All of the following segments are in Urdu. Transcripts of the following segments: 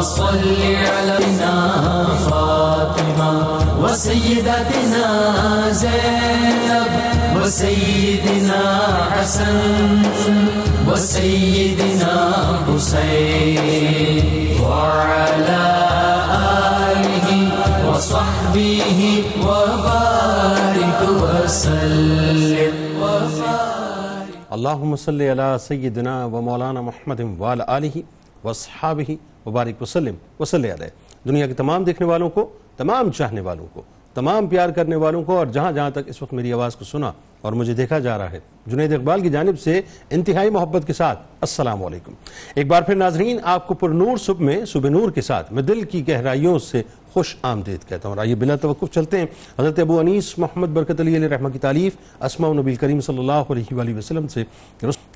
صل علينا فاطمة وسيدتنا زينب وسيدنا حسن وسيدنا حسين وعلى آله وصحبه وبارك وسلم اللہم صلی علی سیدنا و مولانا محمد وعلی آلہ واصحابہ وبارک وسلم وصلی علیہ. دنیا کے تمام دیکھنے والوں کو، تمام چاہنے والوں کو، تمام پیار کرنے والوں کو، اور جہاں جہاں تک اس وقت میری آواز کو سنا اور مجھے دیکھا جا رہا ہے، جنید اقبال کی جانب سے انتہائی محبت کے ساتھ السلام علیکم. ایک بار پھر ناظرین، آپ کو پر نور صبح میں صبح نور کے ساتھ میں دل کی گہرائیوں سے خوش آمدید کہتا ہوں. اور آئیے بلا توقف چلتے ہیں حضرت ابو انیس محمد برکت علی علیہ رحمہ کی تالیف اسماء النبی کریم صلی اللہ علیہ وآلہ وسلم سے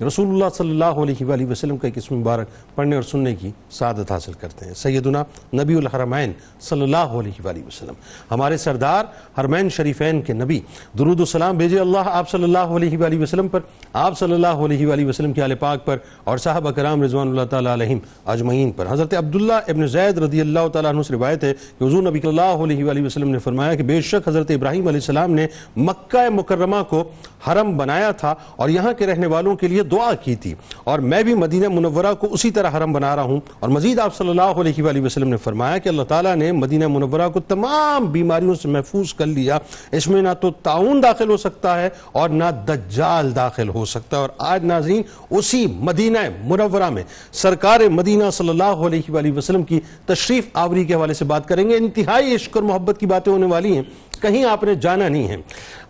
رسول اللہ صلی اللہ علیہ وآلہ وسلم کا ایک اسم مبارک پڑھنے اور سننے کی سعادت حاصل کرتے ہیں. سیدنا نبی الحرمین صلی اللہ علیہ وآلہ وسلم، ہمارے سردار حرمین شریفین کے نبی، درود و سلام بھیجے اللہ آپ صلی اللہ علیہ وآلہ وسلم پر، آپ صلی اللہ علیہ وآلہ وسلم کے آل پاک پر اور صحابہ کرام رضوان اللہ تعالیٰ علیہم اجمعین پر. حضرت عبداللہ ابن زید رضی اللہ تعالیٰ عنہ سے روایت ہے کہ حضور نبی صلی اللہ علیہ وآلہ وسلم نے فرمایا کہ بے شک حضرت ابراہیم علیہ السلام نے مکہ مکرمہ کو حرم بنایا تھا اور یہاں کے رہنے والوں کے لیے دعا کی تھی، اور میں بھی مدینہ منورہ کو اسی طرح حرم بنا رہا ہوں. اور مزید آپ صلی اللہ علیہ وآلہ وسلم نے فرمایا کہ اللہ تعالیٰ نے مدینہ منورہ کو تمام بیماریوں سے محفوظ کر لیا. اس میں نہ تو طاعون داخل ہو سکتا ہے اور نہ دجال داخل ہو سکتا ہے. اور آج ناظرین اسی مدینہ منورہ میں سرکار مدینہ صلی اللہ علیہ وآلہ وسلم کی تشریف آوری کے حوالے سے بات کریں گے. انتہائی عشق اور محبت کی باتیں ہونے والی ہیں، کہیں آپ نے جانا نہیں ہے.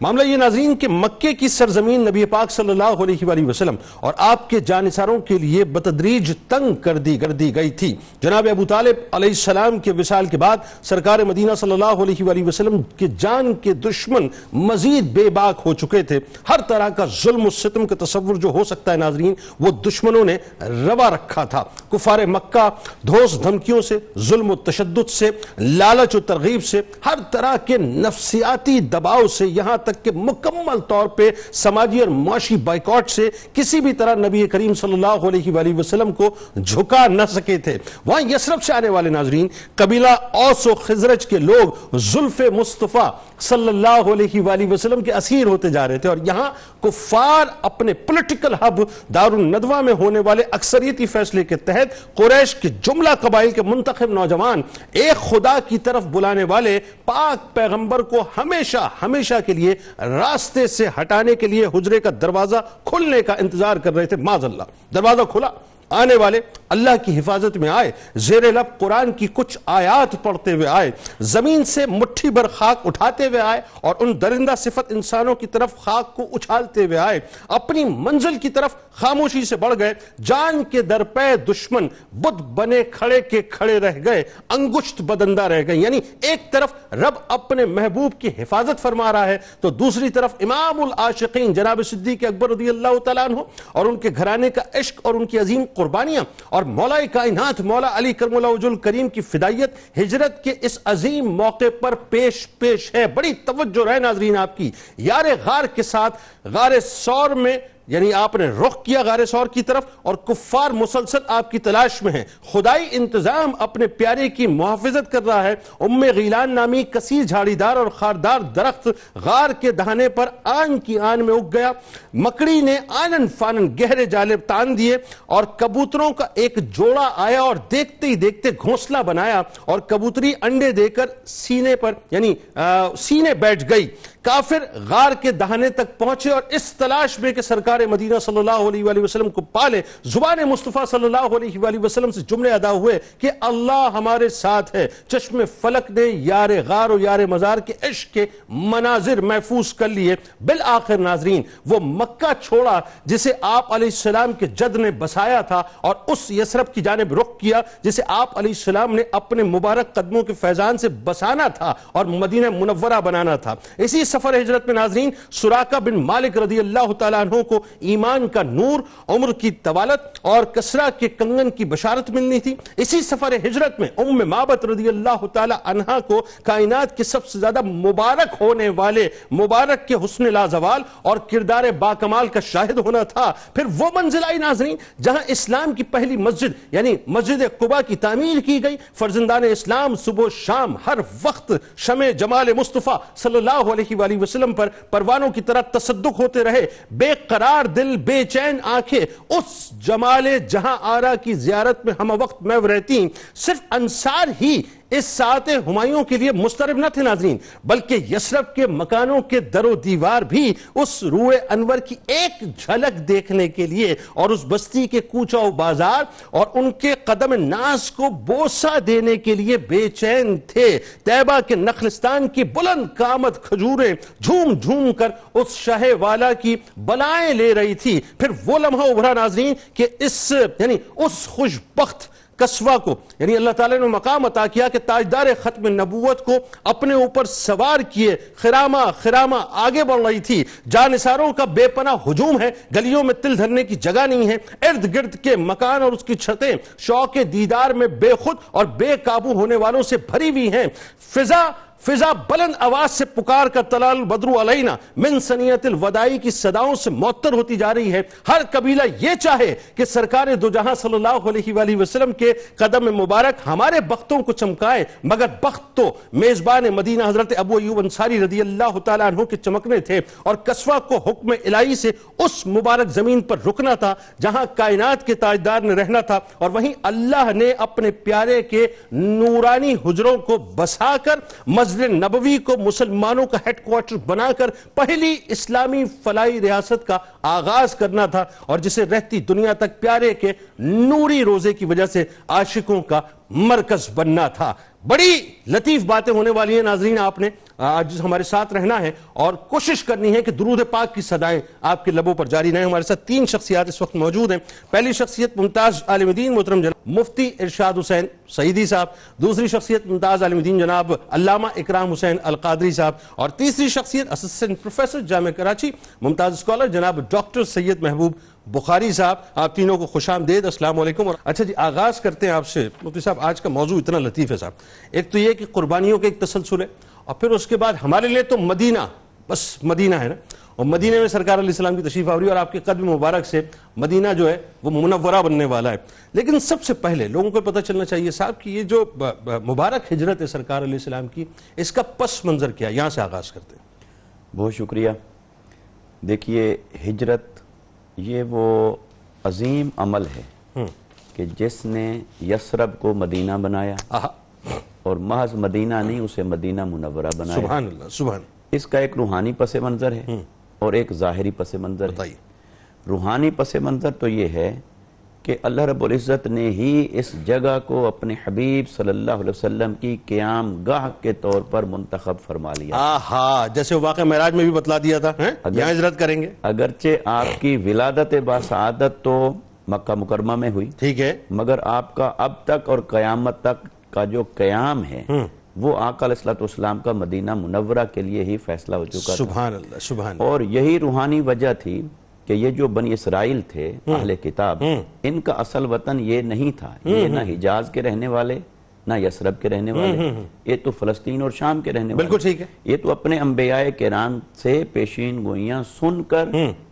معاملہ یہ ناظرین کہ مکے کی سرزمین نبی پاک صلی اللہ علیہ وآلہ وسلم اور آپ کے جانثاروں کے لیے بتدریج تنگ کر دی گئی تھی. جناب ابو طالب علیہ السلام کے وصال کے بعد سرکار مدینہ صلی اللہ علیہ وآلہ وسلم کے جان کے دشمن مزید بے باک ہو چکے تھے. ہر طرح کا ظلم و ستم کا تصور جو ہو سکتا ہے ناظرین وہ دشمنوں نے روا رکھا تھا. کفار مکہ دھوس دھمکیوں سے، ظلم و تشدد سے، لالچ و ترغیب سے، ہر طرح کے نفسیاتی دباؤ سے، یہاں تک کہ مکمل طور پہ سماجی اور معاشی بائیکاٹ سے کسی بھی طرح نبی کریم صلی اللہ علیہ وآلہ وسلم کو جھکا نہ سکے تھے. وہاں یثرب سے آنے والے ناظرین قبیلہ اوس و خزرج کے لوگ زلف مصطفیٰ صلی اللہ علیہ وآلہ وسلم کے اسیر ہوتے جا رہے تھے، اور یہاں کفار اپنے پولیٹیکل ہب دار الندوہ میں ہونے والے اکثریتی فیصلے کے تحت قریش کے جملہ قبائل کے منتخب نوجوان ایک خدا کی طرف بلانے والے پاک پیغمبر کو ہمیشہ کے لیے راستے سے ہٹانے کے لیے حجرے کا دروازہ کھلنے کا انتظار کر رہے تھے. معاذ اللہ دروازہ کھلا، آنے والے اللہ کی حفاظت میں آئے، زیر لب قرآن کی کچھ آیات پڑھتے ہوئے آئے، زمین سے مٹھی بھر خاک اٹھاتے ہوئے آئے اور ان درندہ صفت انسانوں کی طرف خاک کو اچھالتے ہوئے آئے. اپنی منزل کی طرف خاموشی سے بڑھ گئے. جان کے درپے دشمن بت بنے کھڑے کے کھڑے رہ گئے، انگشت بدندہ رہ گئے. یعنی ایک طرف رب اپنے محبوب کی حفاظت فرما رہا ہے تو دوسری طرف امام العاشقین جناب صدیق اکبر رضی اللہ تعالیٰ عنہ اور ان کے گھرانے کا عشق اور ان کی عظیم قربانیاں اور مولا کائنات مولا علی کرم اللہ وجہ الکریم کی فدائیت ہجرت کے اس عظیم موقع پر پیش ہے. بڑی توجہ رہے ناظرین آپ کی. یار غار کے ساتھ غار ثور میں یعنی آپ نے رخ کیا غار ثور کی طرف اور کفار مسلسل آپ کی تلاش میں ہیں. خدائی انتظام اپنے پیارے کی محافظت کر رہا ہے. ام غیلان نامی کثیر جھاڑی دار اور خاردار درخت غار کے دہانے پر آن کی آن میں اگ گیا. مکڑی نے آنن فانن گہرے جالے تان دیے اور کبوتروں کا ایک جوڑا آیا اور دیکھتے ہی دیکھتے گھونسلہ بنایا اور کبوتری انڈے دے کر سینے پر یعنی سینے بیٹھ گئی. کافر غار کے دہانے تک پہنچے اور اس تلاش میں کہ سرکار مدینہ صلی اللہ علیہ وآلہ وسلم کو پالے زبان مصطفیٰ صلی اللہ علیہ وآلہ وسلم سے جملے ادا ہوئے کہ اللہ ہمارے ساتھ ہے. چشم فلک نے یار غار و یار مزار کے عشق کے مناظر محفوظ کر لیے. بالآخر ناظرین وہ مکہ چھوڑا جسے آپ علیہ السلام کے جد نے بسایا تھا اور اس یثرب کی جانب رخ کیا جسے آپ علیہ السلام نے اپنے مبارک قدموں کے فیضان سے بسانا تھا اور مدینہ منورہ بنانا تھا. اسی سفر ہجرت میں ناظرین سراقہ بن مالک رضی اللہ تعالیٰ عنہ کو ایمان کا نور، عمر کی طوالت اور کسرا کے کنگن کی بشارت ملنی تھی۔ اسی سفر ہجرت میں ام معبد رضی اللہ تعالیٰ عنہ کو کائنات کے سب سے زیادہ مبارک ہونے والے مبارک کے حسن لازوال اور کردار باکمال کا شاہد ہونا تھا۔ پھر وہ منزل آئی ناظرین جہاں اسلام کی پہلی مسجد یعنی مسجد قباء کی تعمیر کی گئی۔ فرزندان اسلام صبح و شام ہر وقت شمع جمال مصطفیٰ صلی اللہ علیہ وآلہ وسلم پر پروانوں کی طرح تصدق ہوتے رہے۔ بے قرار دل، بے چین آنکھیں اس جمال جہاں آرا کی زیارت میں ہم وقت محو رہتی۔ صرف انصار ہی اس ساعت ہمایوں کے لیے مسترب نہ تھے ناظرین، بلکہ یثرب کے مکانوں کے در و دیوار بھی اس روح انور کی ایک جھلک دیکھنے کے لیے اور اس بستی کے کوچہ و بازار اور ان کے قدم ناز کو بوسہ دینے کے لیے بے چین تھے۔ طیبہ کے نخلستان کی بلند قامت کھجوریں جھوم جھوم کر اس شاہ والا کی بلائیں لے رہی تھی۔ پھر وہ لمحہ ابھرا ناظرین کہ اس خوشبخت کسوہ کو اللہ تعالیٰ نے مقام عطا کیا کہ تاجدار ختم نبوت کو اپنے اوپر سوار کیے خرامہ آگے بڑھ رہی تھی۔ جانثاروں کا بے پناہ ہجوم ہے، گلیوں میں تل دھرنے کی جگہ نہیں ہے، ارد گرد کے مکان اور اس کی چھتیں شوق دیدار میں بے خود اور بے قابو ہونے والوں سے بھری ہوئی ہیں۔ فضا بلند آواز سے پکار کر طلع البدر علینا من ثنیۃ الوداع کی صداؤں سے معطر ہوتی جا رہی ہے۔ ہر قبیلہ یہ چاہے کہ سرکار دو جہاں صلی اللہ علیہ وآلہ وسلم کے قدم مبارک ہمارے بختوں کو چمکائے، مگر بخت تو میزبان مدینہ حضرت ابو ایوب انصاری رضی اللہ تعالیٰ عنہ کے چمکنے تھے، اور کسوہ کو حکم الہی سے اس مبارک زمین پر رکنا تھا جہاں کائنات کے تاجدار نے رہنا تھا، اور وہیں اللہ نے اپنے پیارے کے نورانی حجروں کو بسا کر مسجد نبوی کو مسلمانوں کا ہیڈ کوارٹر بنا کر پہلی اسلامی فلاحی ریاست کا آغاز کرنا تھا، اور جسے رہتی دنیا تک پیارے کے نوری روزے کی وجہ سے عاشقوں کا مرکز بننا تھا۔ بڑی لطیف باتیں ہونے والی ہیں ناظرین، آپ نے آج ہمارے ساتھ رہنا ہے اور کوشش کرنی ہے کہ درود پاک کی صدائیں آپ کے لبوں پر جاری رہیں۔ ہمارے ساتھ 3 شخصیات اس وقت موجود ہیں۔ پہلی شخصیت ممتاز عالم دین محترم جناب مفتی ارشاد حسین سعیدی صاحب، دوسری شخصیت ممتاز عالم دین جناب علامہ اکرام حسین القادری صاحب، اور تیسری شخصیت اسسٹنٹ پروفیسر جامعہ کراچی ممتاز اسکالر جناب ڈاکٹر سید محبوب بخاری صاحب۔ آپ تینوں کو خوش آمدید، السلام علیکم۔ اور اچھا جی، آغاز کرتے ہیں آپ سے مفتی صاحب۔ آج کا موضوع اتنا لطیف ہے صاحب، ایک تو یہ کہ قربانیوں کا ایک تسلسل ہے، اور پھر اس کے بعد ہمارے لیے تو مدینہ بس مدینہ ہے نا، اور مدینہ میں سرکار علیہ السلام کی تشریف آوری، اور آپ کے قدم مبارک سے مدینہ جو ہے وہ منورہ بننے والا ہے۔ لیکن سب سے پہلے لوگوں کو پتہ چلنا چاہیے صاحب کہ یہ جو مبارک ہجرت ہے سرکار علیہ السلام کی، اس کا پس منظر کیا ہے؟ یہاں سے آغاز کرتے ہیں۔ بہت شکریہ۔ دیکھیے، ہجرت یہ وہ عظیم عمل ہے کہ جس نے یثرب کو مدینہ بنایا، اور محض مدینہ نہیں، اسے مدینہ منورہ بنایا۔ سبحان اللہ، سبحان۔ اس کا ایک روحانی پس منظر ہے اور ایک ظاہری پس منظر ہے۔ روحانی پس منظر تو یہ ہے کہ اللہ رب العزت نے ہی اس جگہ کو اپنے حبیب صلی اللہ علیہ وسلم کی قیام گاہ کے طور پر منتخب فرما لیا۔ جیسے واقعہ معراج میں بھی بتلا دیا تھا، یہاں ہجرت کریں گے۔ اگرچہ آپ کی ولادت باسعادت تو مکہ مکرمہ میں ہوئی، ٹھیک ہے، مگر آپ کا اب تک اور قیامت تک کا جو قیام ہے وہ آقا علیہ السلام کا مدینہ منورہ کے لیے ہی فیصلہ ہو چکا تھا۔ سبحان اللہ، سبحان اللہ۔ اور یہی روحانی وجہ تھی کہ یہ جو بنی اسرائیل تھے، اہل کتاب، ان کا اصل وطن یہ نہیں تھا، یہ نہ حجاز کے رہنے والے نہ یثرب کے رہنے والے، یہ تو فلسطین اور شام کے رہنے والے، بالکل ٹھیک ہے، یہ تو اپنے انبیاء کرام سے پیشین گوئیاں سن کر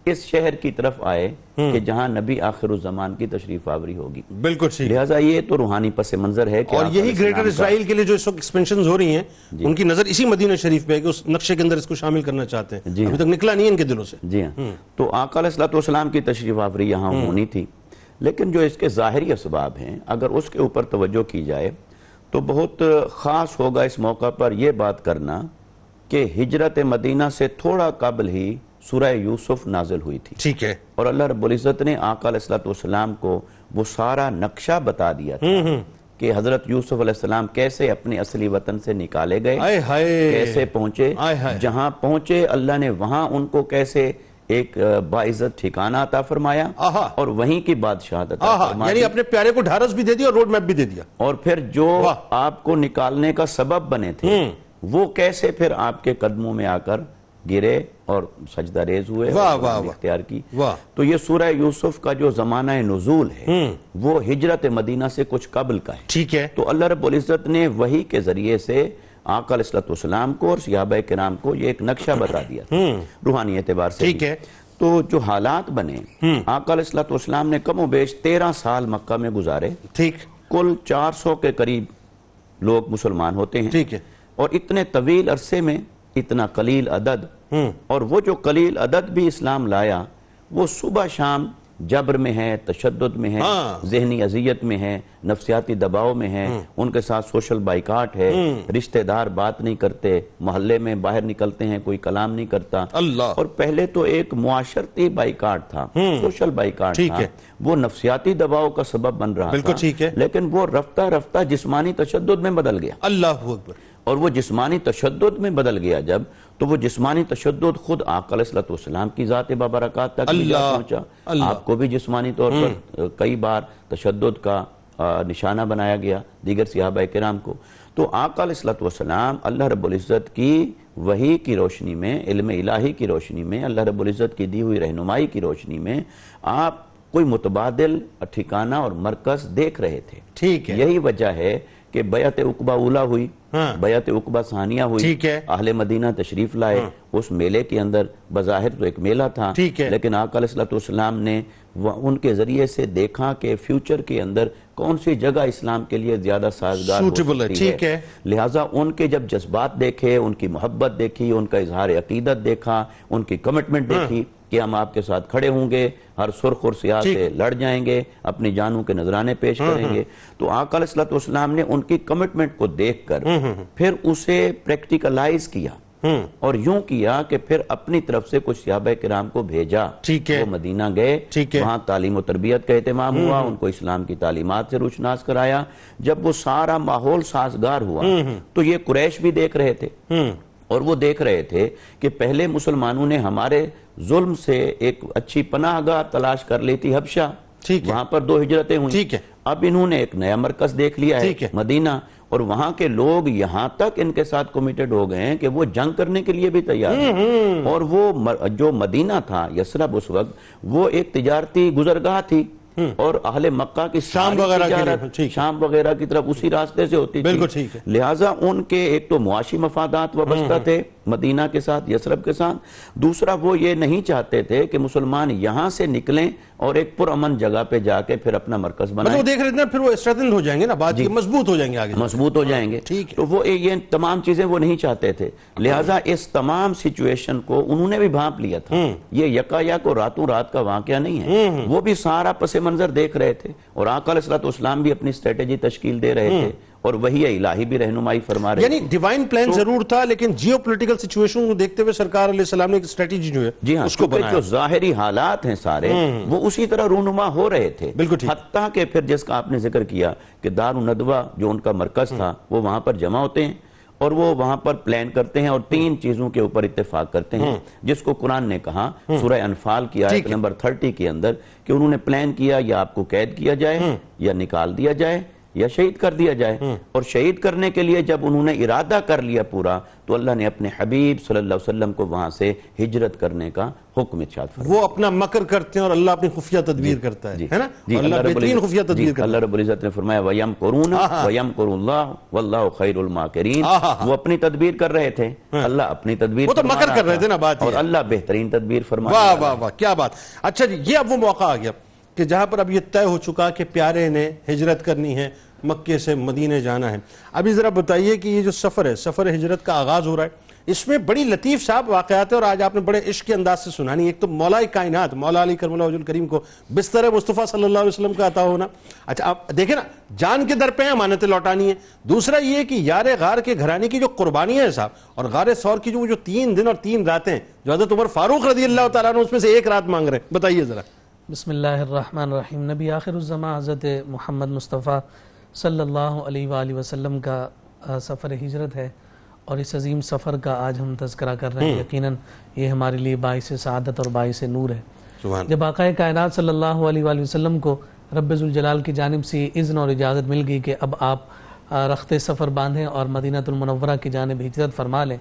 اس شہر کی طرف آئے کہ جہاں نبی آخر الزمان کی تشریف آوری ہوگی، بالکل ٹھیک۔ لہٰذا یہ تو روحانی پس منظر ہے۔ اور یہی گریٹر اسرائیل کے لیے جو اس وقت ایکسپینشنز ہو رہی ہیں، ان کی نظر اسی مدینہ شریف پہ ہے کہ اس نقشے کے اندر اس کو شامل کرنا چاہتے ہیں، ابھی تک نکلا نہیں ان کے دلوں سے۔ جی ہاں، تو آقا علیہ السلام کی تشریف آوری یہاں ہونی تھی، لیکن جو اس کے ظاہری اسباب ہیں اگر اس کے اوپر توجہ کی جائے تو بہت خاص ہوگا اس موقع پر یہ بات کرنا کہ ہجرت مدینہ سے تھوڑا قبل ہی سورہ یوسف نازل ہوئی تھی، ٹھیک ہے، اور اللہ رب العزت نے آقا علیہ السلام کو وہ سارا نقشہ بتا دیا تھا کہ حضرت یوسف علیہ السلام کیسے اپنے اصلی وطن سے نکالے گئے، کیسے پہنچے، جہاں پہنچے اللہ نے وہاں ان کو کیسے ایک باعزت ٹھکانہ عطا فرمایا اور وہیں کی بادشاہت عطا فرمایا، یعنی اپنے پیارے کو ڈھارس بھی دے دیا اور روڈ میپ بھی دے دیا، اور پھر جو آپ کو نکالنے کا سبب بنے تھے وہ کیسے پھر آپ کے قدموں میں آ کر گرے اور سجدہ ریز ہوئے، واہ اور واہ اختیار کی. واہ. تو یہ سورہ یوسف کا جو زمانہ نزول ہے وہ ہجرت مدینہ سے کچھ قبل کا ہے. ٹھیک ہے. تو اللہ رب العزت نے وحی کے ذریعے سے آقا علیہ السلام کو اور صحابہ کرام کو یہ ایک نقشہ بتا دیا روحانی اعتبار سے. ٹھیک ہے. تو جو حالات بنے، آقا علیہ السلام نے کم و بیش 13 سال مکہ میں گزارے. ٹھیک. کل 400 کے قریب لوگ مسلمان ہوتے ہیں. ٹھیک ہے. اور اتنے طویل عرصے میں اتنا قلیل عدد، اور وہ جو قلیل عدد بھی اسلام لایا وہ صبح شام جبر میں ہے، تشدد میں ہے، ذہنی اذیت میں ہے، نفسیاتی دباؤ میں ہے، ان کے ساتھ سوشل بائیکاٹ ہے، رشتہ دار بات نہیں کرتے، محلے میں باہر نکلتے ہیں کوئی کلام نہیں کرتا. اللہ. اور پہلے تو ایک معاشرتی بائیکاٹ تھا، سوشل بائیکاٹ تھا، وہ نفسیاتی دباؤ کا سبب بن رہا تھا، لیکن وہ رفتہ رفتہ جسمانی تشدد میں بدل گیا. اللہ اکبر. اور وہ جسمانی تشدد میں بدل گیا جب، تو وہ جسمانی تشدد خود آقا علیہ السلام کی ذات بابرکات تک بھی جا پہنچا. آپ کو بھی جسمانی طور پر کئی بار تشدد کا نشانہ بنایا گیا، دیگر صحابہ کرام کو. تو آقا علیہ السلام اللہ رب العزت کی وحی کی روشنی میں، علم الہی کی روشنی میں، اللہ رب العزت کی دی ہوئی رہنمائی کی روشنی میں آپ کوئی متبادل ٹھکانہ اور مرکز دیکھ رہے تھے. ٹھیک ہے. یہی وجہ ہے کہ بیعت عقبہ اولیٰ ہوئی، بیعت عقبہ ثانیہ ہوئی، اہل مدینہ تشریف لائے. اس میلے کے اندر بظاہر تو ایک میلہ تھا، لیکن آقا علیہ السلام نے ان کے ذریعے سے دیکھا کہ فیوچر کے اندر کون سی جگہ اسلام کے لیے زیادہ سازگار ہو سکتی ہے. لہٰذا ان کے جب جذبات دیکھے، ان کی محبت دیکھی، ان کا اظہار عقیدت دیکھا، ان کی کمٹمنٹ دیکھی کہ ہم آپ کے ساتھ کھڑے ہوں گے، ہر سرخ اور سیاہ سے لڑ جائیں گے، اپنی جانوں کے نذرانے پیش کریں گے. تو آقا علیہ السلام نے ان کی کمٹمنٹ کو دیکھ کر پھر اسے پریکٹیکلائز کیا، اور یوں کیا کہ پھر اپنی طرف سے کچھ صحابہ کرام کو بھیجا. وہ مدینہ گئے، وہاں تعلیم و تربیت کا اہتمام ہوا، ان کو اسلام کی تعلیمات سے روشناس کرایا. جب وہ سارا ماحول سازگار ہوا تو یہ قریش بھی دیکھ رہے تھے، اور وہ دیکھ رہے تھے کہ پہلے مسلمانوں نے ہمارے ظلم سے ایک اچھی پناہ گاہ تلاش کر لی تھی حبشہ، وہاں پر 2 ہجرتیں ہوئیں. اب انہوں نے ایک نیا مرکز دیکھ لیا ہے مدینہ، اور وہاں کے لوگ یہاں تک ان کے ساتھ کمیٹڈ ہو گئے ہیں کہ وہ جنگ کرنے کے لیے بھی تیار ہیں. اور وہ جو مدینہ تھا یثرب اس وقت، وہ ایک تجارتی گزرگاہ تھی، اور اہل مکہ کی شام وغیرہ کی طرف اسی راستے سے ہوتی تھی. لہٰذا ان کے ایک تو معاشی مفادات وابستہ تھے مدینہ کے ساتھ، یثرب کے ساتھ. دوسرا وہ یہ نہیں چاہتے تھے کہ مسلمان یہاں سے نکلیں اور ایک پرامن جگہ پہ جا کے پھر اپنا مرکز بنائیں. وہ دیکھ رہے تھے پھر وہ اسٹریٹن ہو جائیں گے نا، بات مضبوط ہو جائیں گے، آگے مضبوط ہو جائیں گے. تو وہ یہ تمام چیزیں وہ نہیں چاہتے تھے. لہٰذا اس تمام سچویشن کو انہوں نے بھی بھانپ لیا تھا. یہ یکایک اور راتوں رات کا واقعہ نہیں ہے، وہ بھی سارا پس منظر دیکھ رہے تھے، اور آقا علیہ السلام بھی اپنی اسٹریٹجی تشکیل دے رہے تھے، اور وہی الہی بھی رہنمائی فرما رہے. یعنی ڈیوائن پلان ضرور تھا، لیکن جیو پولیٹیکل سچویشن کو دیکھتے ہوئے سرکار علیہ السلام نے ایک اسٹریٹجی جو ہے اس کو بنایا. جو ظاہری حالات ہیں سارے وہ اسی طرح رونما ہو رہے تھے. حتیٰ کہ پھر جس کا آپ نے ذکر کیا کہ دار الندوہ جو ان کا مرکز تھا، وہ وہاں پر جمع ہوتے ہیں اور وہ وہاں پر پلان کرتے ہیں اور 3 چیزوں کے اوپر اتفاق کرتے ہیں، جس کو قرآن نے کہا سورہ انفال کی آیت نمبر 30 کے اندر کہ انہوں نے پلان کیا یا آپ کو قید کیا جائے، یا نکال دیا جائے، یا شہید کر دیا جائے. اور شہید کرنے کے لیے جب انہوں نے ارادہ کر لیا پورا، تو اللہ نے اپنے حبیب صلی اللہ علیہ وسلم کو وہاں سے ہجرت کرنے کا حکم ارشاد فرمایا. وہ اپنا مکر کرتے ہیں اور اللہ اپنی خفیہ تدبیر کرتا ہے نا، اللہ بہترین خفیہ تدبیر کرتا ہے. اللہ رب العزت نے فرمایا وَيَمْكُرُونَ وَيَمْكُرُ اللَّهُ وَاللَّهُ خَيْرُ الْمَاكِرِينَ. وہ اپنی تدبیر کر رہے تھے، اللہ اپنی تدبیر، وہ تو مکر کر رہے تھے نا، بات اور اللہ بہترین تدبیر فرما. واہ واہ واہ، کیا بات. اچھا جی، یہ اب وہ موقع آ گیا کہ جہاں پر اب یہ طے ہو چکا کہ پیارے نے ہجرت کرنی ہے، مکے سے مدینے جانا ہے. ابھی ذرا بتائیے کہ یہ جو سفر ہے، سفر ہجرت کا آغاز ہو رہا ہے، اس میں بڑی لطیف صاحب واقعات ہیں، اور آج آپ نے بڑے عشق کے انداز سے سنانی. ایک تو مولا کائنات مولا علی کرم اللہ وجہ الکریم کو بستر مصطفیٰ صلی اللہ علیہ وسلم کا عطا ہونا. اچھا آپ دیکھیں نا، جان کے در پہ ہیں، امانتیں لوٹانی ہیں. دوسرا یہ کہ یار غار کے گھرانے کی جو قربانیاں ہیں صاحب، اور غار ثور کی جو 3 دن اور 3 راتیں جو حضرت عمر فاروق رضی اللہ تعالیٰ عنہ اس میں سے 1 رات مانگ رہے ہیں، بتائیے ذرا. بسم اللہ الرحمن الرحیم. نبی آخر الزمان حضرت محمد مصطفیٰ صلی اللہ علیہ وآلہ وسلم کا سفر ہجرت ہے، اور اس عظیم سفر کا آج ہم تذکرہ کر رہے ہیں. یقیناً یہ ہمارے لیے باعث سعادت اور باعث نور ہے. جب آقا کائنات صلی اللہ علیہ وآلہ وسلم کو رب ذوالجلال کی جانب سے اذن اور اجازت مل گئی کہ اب آپ رخت سفر باندھیں اور مدینہ المنورہ کی جانب ہجرت فرما لیں،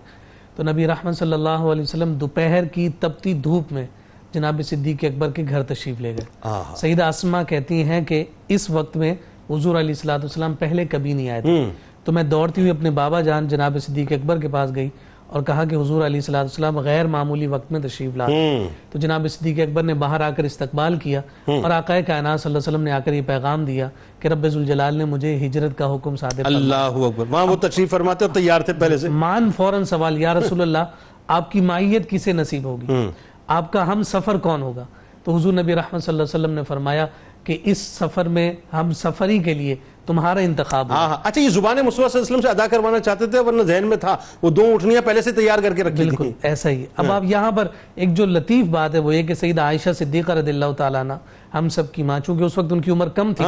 تو نبی رحمت صلی اللہ علیہ وسلم دوپہر کی تپتی دھوپ میں جناب صدیق اکبر کے گھر تشریف لے گئے. سیدہ اسما کہتی ہیں کہ اس وقت میں حضور علیہ السلام پہلے کبھی نہیں آئے تھے. تو میں دوڑتی ہوئی اپنے بابا جان جناب صدیق اکبر کے پاس گئی اور کہا کہ حضور علیہ السلام غیر معمولی وقت میں تشریف لائے. تو جناب صدیق اکبر نے باہر آ کر استقبال کیا اور آقا کائنات صلی اللہ علیہ وسلم نے آ کر یہ پیغام دیا کہ رب ذوالجلال نے مجھے ہجرت کا حکم صادر فرمایا. اللہ اکبر. وہاں وہ تشریف فرماتے اور تیار تھے پہلے سے. مان فوراً سوال، یا رسول اللہ آپ کی مائیت کسے نصیب ہوگی، آپ کا ہم سفر کون ہوگا؟ تو حضور نبی رحمت صلی اللہ علیہ وسلم نے فرمایا کہ اس سفر میں ہم سفری کے لیے تمہارا انتخاب ہوگا. اچھا، یہ زبان مصطفیٰ صلی اللہ علیہ وسلم سے ادا کروانا چاہتے تھے ورنہ ذہن میں تھا وہ 2 اٹھنیاں پہلے سے تیار کر کے رکھی تھیں؟ بالکل ایسا ہی. اب آپ یہاں پر ایک جو لطیف بات ہے وہ یہ کہ سیدہ عائشہ صدیقہ رضی اللہ تعالیٰ عنہ ہم سب کی ماں، چونکہ اس وقت ان کی عمر کم تھی،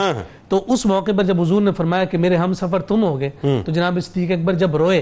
تو اس موقع پر جب حضور نے فرمایا کہ میرے ہم سفر تم ہوگے، تو جناب صدیق اکبر جب روئے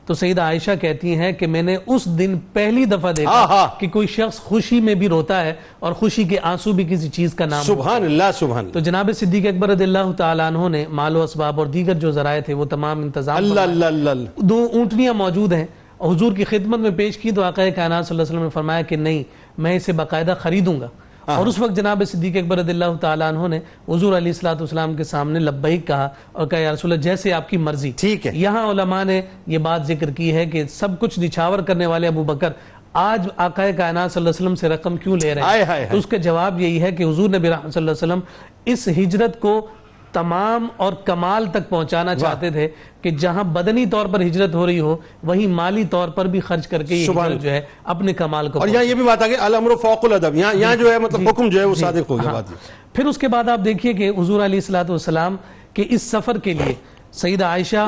تو سیدہ عائشہ کہتی ہیں کہ میں نے اس دن پہلی دفعہ دیکھا کہ کوئی شخص خوشی میں بھی روتا ہے اور خوشی کے آنسو بھی کسی چیز کا نام. سبحان اللہ سبحان اللہ. تو جناب صدیق اکبر رضی اللہ تعالیٰ عنہ نے مال و اسباب اور دیگر جو ذرائع تھے وہ تمام انتظام اللہ اللہ اللہ. 2 اونٹنیاں موجود ہیں اور حضور کی خدمت میں پیش کی تو آقا کائنات صلی اللہ علیہ وسلم نے فرمایا کہ نہیں، میں اسے باقاعدہ خریدوں گا. اور اس وقت جناب صدیق اکبر رضی اللہ تعالیٰ عنہ نے حضور علیہ السلام کے سامنے لبیک کہا اور کہا یا رسول اللہ جیسے آپ کی مرضی. ٹھیک ہے. یہاں علماء نے یہ بات ذکر کی ہے کہ سب کچھ نچھاور کرنے والے ابو بکر آج آقا کائنات صلی اللہ علیہ وسلم سے رقم کیوں لے رہے ہیں؟ تو اس کا جواب یہی ہے کہ حضور نبی رحمت صلی اللہ علیہ وسلم اس ہجرت کو تمام اور کمال تک پہنچانا چاہتے تھے کہ جہاں بدنی طور پر ہجرت ہو رہی ہو وہیں مالی طور پر بھی خرچ کر کے یہ ہجرت جو ہے اپنے کمال کو. اور یہاں یہ بھی بات آگے الامر فوق الادب، یہاں جو ہے مطلب حکم جو ہے وہ صادق ہو گیا. پھر اس کے بعد آپ دیکھیے کہ حضور علیہ السلام کے اس سفر کے لیے سیدہ عائشہ،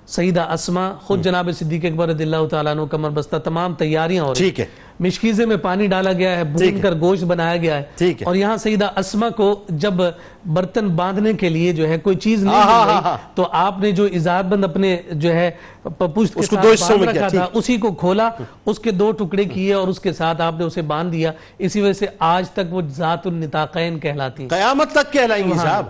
سیدہ اسما، خود جناب صدیق اکبر رضی اللہ تعالیٰ عنہ کمر بستہ تمام تیاریاں ہو رہی ہیں. مشکیزے میں پانی ڈالا گیا ہے، بھون کر گوشت بنایا گیا ہے. اور یہاں سیدہ اسما کو جب برتن باندھنے کے لیے جو ہے کوئی چیز نہیں مل رہی تو آپ نے جو ازار بند اپنے جو ہے پشت کے ساتھ باندھ رکھا تھا اسی کو کھولا، اس کے 2 ٹکڑے کیے اور اس کے ساتھ آپ نے اسے باندھ دیا. اسی وجہ سے آج تک وہ ذات النطاقین کہلاتی ہیں، قیامت تک کہلائیں گی صاحب،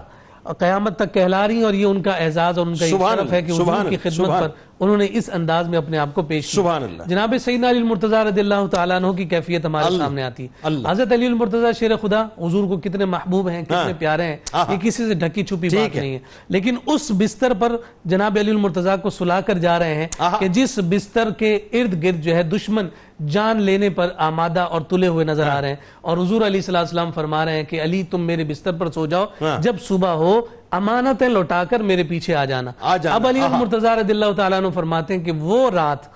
قیامت تک کہلا رہی ہیں. اور یہ ان کا اعزاز اور ان کا شرف ہے کہ حضور کی خدمت پر انہوں نے اس انداز میں اپنے آپ کو پیش کیا. جناب سیدنا علی المرتضیٰ رضی اللہ تعالیٰ عنہ کی کیفیت ہمارے سامنے آتی ہے. حضرت علی المرتضیٰ شیر خدا حضور کو کتنے محبوب ہیں، کتنے پیارے ہیں، یہ کسی سے ڈھکی چھپی بات نہیں ہے. لیکن اس بستر پر جناب علی المرتضیٰ کو سلا کر جا رہے ہیں کہ جس بستر کے ارد گرد جو ہے دشمن جان لینے پر آمادہ اور تلے ہوئے نظر آ رہے ہیں. اور حضور علیہ السلام فرما رہے ہیں کہ علی تم میرے بستر پر سو جاؤ، جب صبح ہو امانتیں لوٹا کر میرے پیچھے آ جانا. اب علی المرتضیٰ رضی اللہ تعالیٰ عنہ فرماتے ہیں کہ وہ رات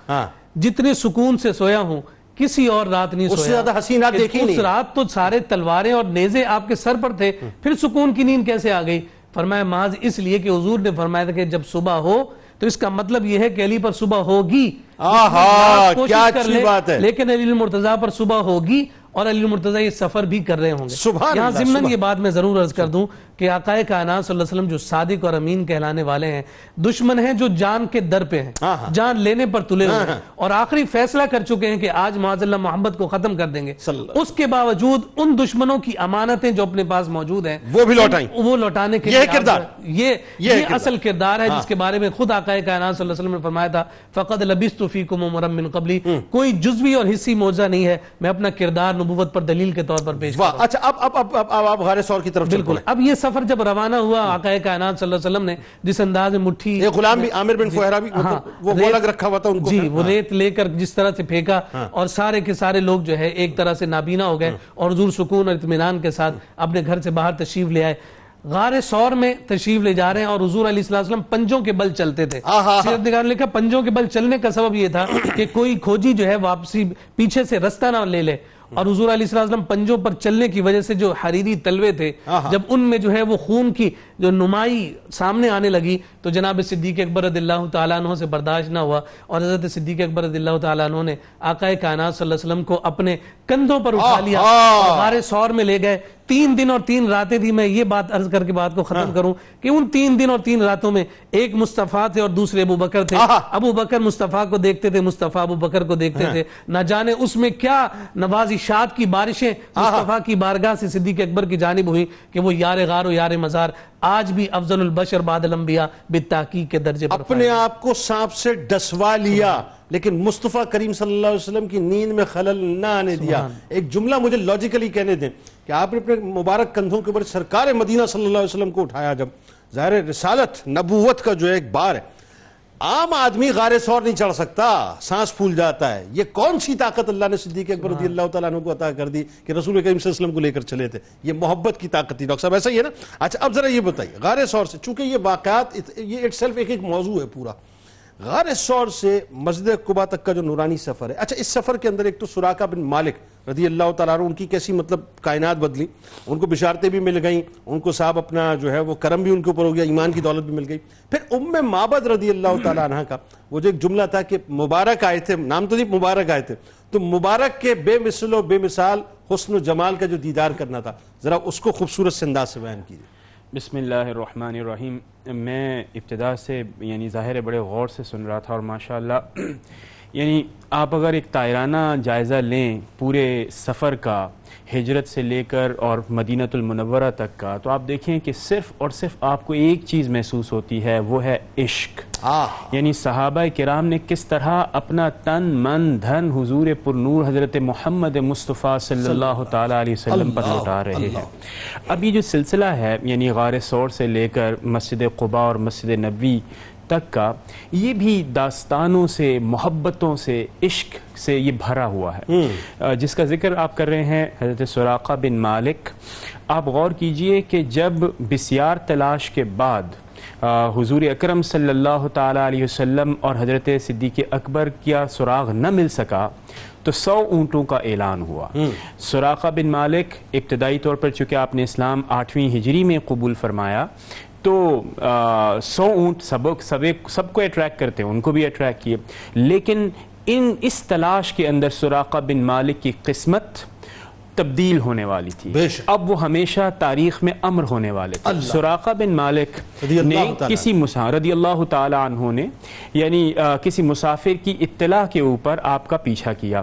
جتنے سکون سے سویا ہوں کسی اور رات نہیں سویا. اس سے زیادہ حسین رات دیکھی نہیں. اس رات تو سارے تلواریں اور نیزے آپ کے سر پر تھے، پھر سکون کی نیند کیسے آ گئی؟ فرمایا محض اس لیے کہ حضور نے فرمایا تھا کہ جب صبح ہو تو اس کا مطلب یہ ہے کہ علی پر صبح ہوگی. کیا اچھی بات ہے. لیکن علی المرتضیٰ پر صبح ہوگی اور علی المرتضیٰ یہ سفر بھی کر رہے ہوں گے. یہاں ضمناً یہ بات میں ضرور عرض کر دوں کہ آقا کائنات صلی اللہ علیہ وسلم جو صادق اور امین کہلانے والے ہیں، دشمن ہیں جو جان کے در پہ ہیں، جان لینے پر تلے ہوئے ہیں اور آخری فیصلہ کر چکے ہیں کہ آج معاذ اللہ محمد کو ختم کر دیں گے. اس کے باوجود ان دشمنوں کی امانتیں جو اپنے پاس موجود ہیں وہ بھی لوٹائیں، وہ لوٹانے کے لیے یہ اصل کردار ہے جس کے بارے میں خود آقا کائنات صلی اللہ علیہ وسلم نے فرمایا تھا فقد لبثت فیکم عمرا من قبلی. کوئی جزوی اور حصی معجزہ نہیں ہے، میں اپنا کردار نبوت پر دلیل کے طور پر پیش کرتا ہوں. اچھا اب آپ غار ثور کی طرف بالکل. اب یہ سفر جب روانہ ہوا آقا کائنات صلی اللہ علیہ وسلم نے جس انداز میں مٹھی غلام بھی عامر بن فہرہ بھی وہ الگ رکھا ہوا تھا ان کو، جی وہ ریت لے کر جس طرح سے پھینکا اور سارے کے سارے لوگ جو ہے ایک طرح سے نابینا ہو گئے اور حضور سکون اور اطمینان کے ساتھ اپنے گھر سے باہر تشریف لے آئے. غار ثور میں تشریف لے جا رہے ہیں اور حضور علیہ السلام پنجوں کے بل چلتے تھے. سیرت نگار نے لکھا پنجوں کے بل چلنے کا سبب یہ تھا کہ کوئی کھوجی جو ہے واپسی پیچھے سے رستہ نہ لے لے. اور حضور علیہ السلام پنجوں پر چلنے کی وجہ سے جو حریری تلوے تھے جب ان میں جو ہے وہ خون کی جو نمائی سامنے آنے لگی تو جناب صدیق اکبر رضی اللہ تعالیٰ عنہ سے برداشت نہ ہوا اور حضرت صدیق اکبر رضی اللہ تعالیٰ عنہ نے آقا کائنات صلی اللہ علیہ وسلم کو اپنے کندھوں پر اٹھا لیا اور غار ثور میں لے گئے. 3 دن اور 3 راتیں تھی. میں یہ بات عرض کر کے بات کو ختم کروں کہ ان 3 دن اور 3 راتوں میں ایک مصطفیٰ تھے اور دوسرے ابو بکر تھے. ابو بکر مصطفیٰ کو دیکھتے تھے، مصطفیٰ ابو بکر کو دیکھتے تھے. نہ جانے اس میں کیا نوازشات کی بارشیں مصطفیٰ کی بارگاہ سے صدیق اکبر کی جانب ہوئی کہ وہ یار غار و یار مزار آج بھی افضل البشر بعد الانبیاء بالتحقیق کے درجے پر اپنے آپ کو سانپ سے ڈسوا لیا لیکن مصطفیٰ کریم صلی اللہ علیہ وسلم کی نیند میں خلل نہ آنے دیا. ایک جملہ مجھے لاجیکلی کہنے دیں کہ آپ نے اپنے مبارک کندھوں کے اوپر سرکار مدینہ صلی اللہ علیہ وسلم کو اٹھایا. جب ظاہر رسالت نبوت کا جو ایک بار ہے, عام آدمی غار ثور نہیں چڑھ سکتا, سانس پھول جاتا ہے. یہ کون سی طاقت اللہ نے صدیق اکبر رضی اللہ تعالیٰ عنہ کو عطا کر دی کہ رسول کریم صلی اللہ علیہ وسلم کو لے کر چلے تھے. یہ محبت کی طاقت تھی. ڈاکٹر صاحب ایسا ہی ہے نا؟ اچھا اب ذرا یہ بتائیے, غار ثور سے, چونکہ یہ واقعات یہ اٹ سیلف ایک موضوع ہے پورا, غار ثور سے مسجد قباء تک کا جو نورانی سفر ہے, اچھا اس سفر کے اندر ایک تو سراقہ بن مالک رضی اللہ تعالیٰ عنہ, ان کی کیسی مطلب کائنات بدلی, ان کو بشارتیں بھی مل گئیں, ان کو صاحب اپنا جو ہے وہ کرم بھی ان کے اوپر ہو گیا, ایمان کی دولت بھی مل گئی. پھر معبد رضی اللہ تعالیٰ عنہ کا وہ جو ایک جملہ تھا کہ مبارک آئے تھے, نام تو نہیں مبارک آئے تھے, تو مبارک کے بے مثل و بے مثال حسن و جمال کا جو دیدار کرنا تھا, ذرا اس کو خوبصورت سے انداز سے بیان کیجیے. بسم اللہ الرحمن الرحیم. میں ابتدا سے یعنی ظاہر بڑے غور سے سن رہا تھا, اور ماشاءاللہ یعنی آپ اگر ایک طائرانہ جائزہ لیں پورے سفر کا, ہجرت سے لے کر اور مدینۃ المنورہ تک کا, تو آپ دیکھیں کہ صرف اور صرف آپ کو ایک چیز محسوس ہوتی ہے, وہ ہے عشق. یعنی صحابہ کرام نے کس طرح اپنا تن من دھن حضور پر نور حضرت محمد مصطفیٰ صلی اللہ تعالیٰ علیہ وسلم پر لوٹا رہے ہیں. اب یہ جو سلسلہ ہے یعنی غار ثور سے لے کر مسجد قباء اور مسجد نبوی تک کا, یہ بھی داستانوں سے, محبتوں سے, عشق سے یہ بھرا ہوا ہے, جس کا ذکر آپ کر رہے ہیں حضرت سراقہ بن مالک. آپ غور کیجئے کہ جب بسیار تلاش کے بعد حضور اکرم صلی اللہ تعالیٰ علیہ وسلم اور حضرت صدیق اکبر کیا سراغ نہ مل سکا تو 100 اونٹوں کا اعلان ہوا. سراقہ بن مالک ابتدائی طور پر چونکہ آپ نے اسلام 8ویں ہجری میں قبول فرمایا, تو 100 اونٹ سب کو اٹریکٹ کرتے ہیں, ان کو بھی اٹریکٹ کیے, لیکن اس تلاش کے اندر سراقہ بن مالک کی قسمت تبدیل ہونے والی تھی. اب وہ ہمیشہ تاریخ میں امر ہونے والے تھے. سراقہ بن مالک نے کسی رضی اللہ تعالی عنہ نے یعنی کسی مسافر کی اطلاع کے اوپر آپ کا پیچھا کیا,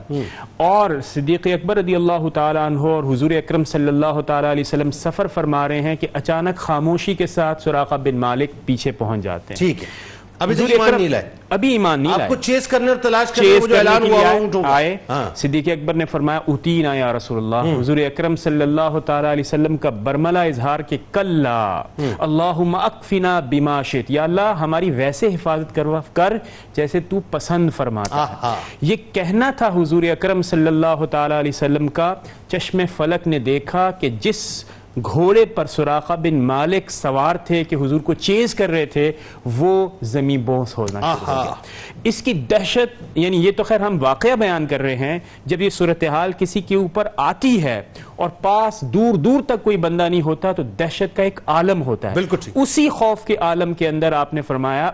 اور صدیق اکبر رضی اللہ تعالی عنہ اور حضور اکرم صلی اللہ تعالی علیہ وسلم سفر فرما رہے ہیں کہ اچانک خاموشی کے ساتھ سراقہ بن مالک پیچھے پہنچ جاتے ہیں. ٹھیک ہے, ابھی ایمان نہیں لائے, ابھی ایمان نہیں لائے, آپ کو چیز کرنے اور تلاش کرنے وہ جو اعلان ہوا آئے. صدیق اکبر نے فرمایا اوتینا یا رسول اللہ, حضور اکرم صلی اللہ تعالی علیہ وسلم کا برملا اظہار کہ کلا اللہم اکفنا بما شئت, یا اللہ ہماری ویسے حفاظت کر جیسے تو پسند فرماتا ہے. یہ کہنا تھا حضور اکرم صلی اللہ تعالی علیہ وسلم کا. چشم فلک نے دیکھا کہ جس گھوڑے پر سراقہ بن مالک سوار تھے کہ حضور کو چیز کر رہے تھے, وہ زمین بوس ہونا شروع ہو گیا. اس کی دہشت, یعنی یہ تو خیر ہم واقعہ بیان کر رہے ہیں, جب یہ صورتحال کسی کے اوپر آتی ہے اور پاس دور دور تک کوئی بندہ نہیں ہوتا تو دہشت کا ایک عالم ہوتا ہے. اسی خوف کے عالم کے اندر آپ نے فرمایا,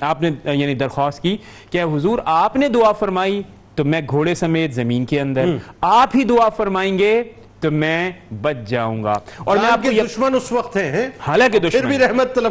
آپ نے یعنی درخواست کی کہ حضور آپ نے دعا فرمائی تو میں گھوڑے سمیت زمین کے اندر, آپ ہی دعا فرمائیں گے تو میں بچ جاؤں گا. اور میں آپ کے دشمن اس وقت ہیں, حالانکہ دشمن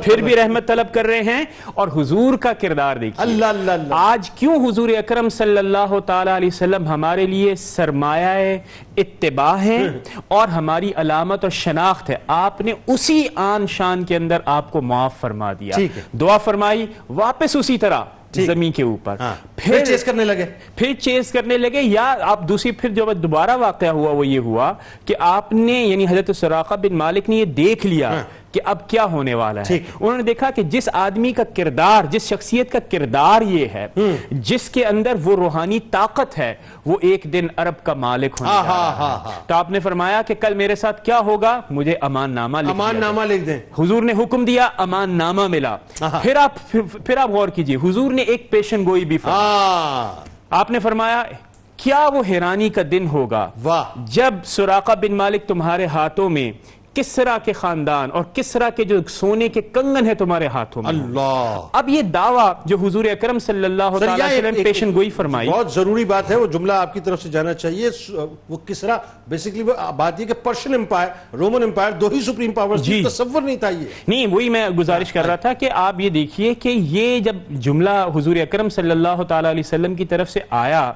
پھر بھی رحمت طلب کر رہے ہیں. اور حضور کا کردار دیکھیے, اللہ اللہ اللہ, آج کیوں حضور اکرم صلی اللہ تعالی علیہ وسلم ہمارے لیے سرمایہ اتباع ہے اور ہماری علامت اور شناخت ہے. آپ نے اسی آن شان کے اندر آپ کو معاف فرما دیا, دعا فرمائی, واپس اسی طرح زمین کے اوپر پھر چیز کرنے لگے. یا آپ دوسری پھر جو دوبارہ واقعہ ہوا وہ یہ ہوا کہ آپ نے یعنی حضرت سراقہ بن مالک نے یہ دیکھ لیا کہ اب کیا ہونے والا ہے. انہوں نے دیکھا کہ جس آدمی کا کردار, جس شخصیت کا کردار یہ ہے, جس کے اندر وہ روحانی طاقت ہے, وہ ایک دن عرب کا مالک ہونے جا رہا ہے. تو آپ نے فرمایا کہ کل میرے ساتھ کیا ہوگا, مجھے امان نامہ لکھ دیں. حضور نے حکم دیا, امان نامہ ملا. پھر آپ غور کیجئے, حضور نے ایک پیشن گوئی بھی فرمایا. آپ نے فرمایا کیا وہ حیرانی کا دن ہوگا جب سراقہ بن مالک تمہارے ہاتھوں میں کسرا کے خاندان اور کسرا کے جو سونے کے کنگن ہے تمہارے ہاتھوں میں. اللہ, اب یہ دعویٰ جو حضور اکرم صلی اللہ علیہ وسلم پیشن گوئی فرمائی, بہت ضروری بات ہے, وہ جملہ آپ کی طرف سے جانا چاہیے. وہ کسرا بیسیکلی وہ بات یہ کہ پرشین امپائر, رومن امپائر, دو ہی سپریم پاورز, تصور نہیں تھا یہ. نہیں, وہی میں گزارش کر رہا تھا کہ آپ یہ دیکھیے کہ یہ جب جملہ حضور اکرم صلی اللہ تعالی علیہ وسلم کی طرف سے آیا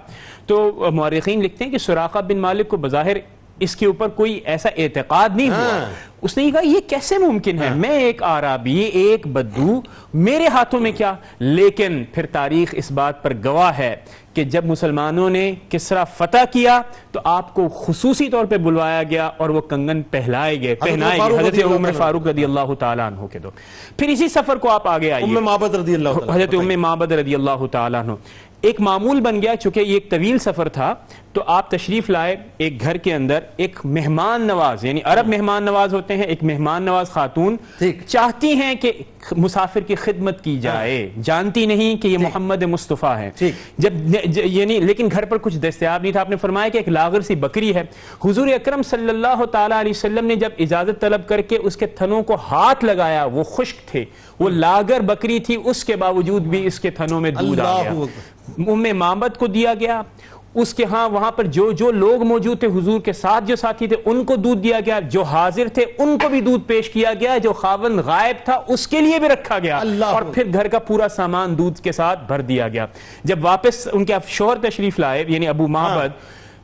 تو مورخین لکھتے ہیں کہ سراقہ بن مالک کو بظاہر اس کے اوپر کوئی ایسا اعتقاد نہیں ہوا, اس نے یہ کہا یہ کیسے ممکن ہے، میں ایک عربی، ایک بدو، میرے ہاتھوں میں کیا؟ لیکن پھر تاریخ اس بات پر گواہ ہے کہ جب مسلمانوں نے کسرا فتح کیا تو آپ کو خصوصی طور پہ بلوایا گیا اور وہ کنگن پہنائے گئے حضرت عمر فاروق رضی اللہ تعالیٰ عنہ کے دو. پھر اسی سفر کو آپ آگے آئیے، ام معبد رضی اللہ تعالیٰ، حضرت ام معبد رضی اللہ تعالیٰ عنہ. ایک معمول بن گیا، چونکہ یہ ایک طویل سفر تھا، تو آپ تشریف لائے ایک گھر کے اندر. ایک مہمان نواز، یعنی عرب مہمان نواز ہوتے ہیں، ایک مہمان نواز خاتون چاہتی ہیں کہ مسافر کی خدمت کی جائے، جانتی نہیں کہ یہ محمد مصطفیٰ ہے. یعنی لیکن گھر پر کچھ دستیاب نہیں تھا. آپ نے فرمایا کہ ایک لاغر سی بکری ہے. حضور اکرم صلی اللہ تعالیٰ علیہ وسلم نے جب اجازت طلب کر کے اس کے تھنوں کو ہاتھ لگایا، وہ خشک تھے، وہ لاغر بکری تھی، اس کے باوجود بھی اس کے تھنوں میں دودھ آ گیا. ام معبد کو دیا گیا، اس کے ہاں وہاں پر جو لوگ موجود تھے، حضور کے ساتھ جو ساتھی تھے، ان کو دودھ دیا گیا، جو حاضر تھے ان کو بھی دودھ پیش کیا گیا، جو خاوند غائب تھا اس کے لیے بھی رکھا گیا، اور پھر گھر کا پورا سامان دودھ کے ساتھ بھر دیا گیا. جب واپس ان کے شوہر تشریف لائے یعنی ابو معبد،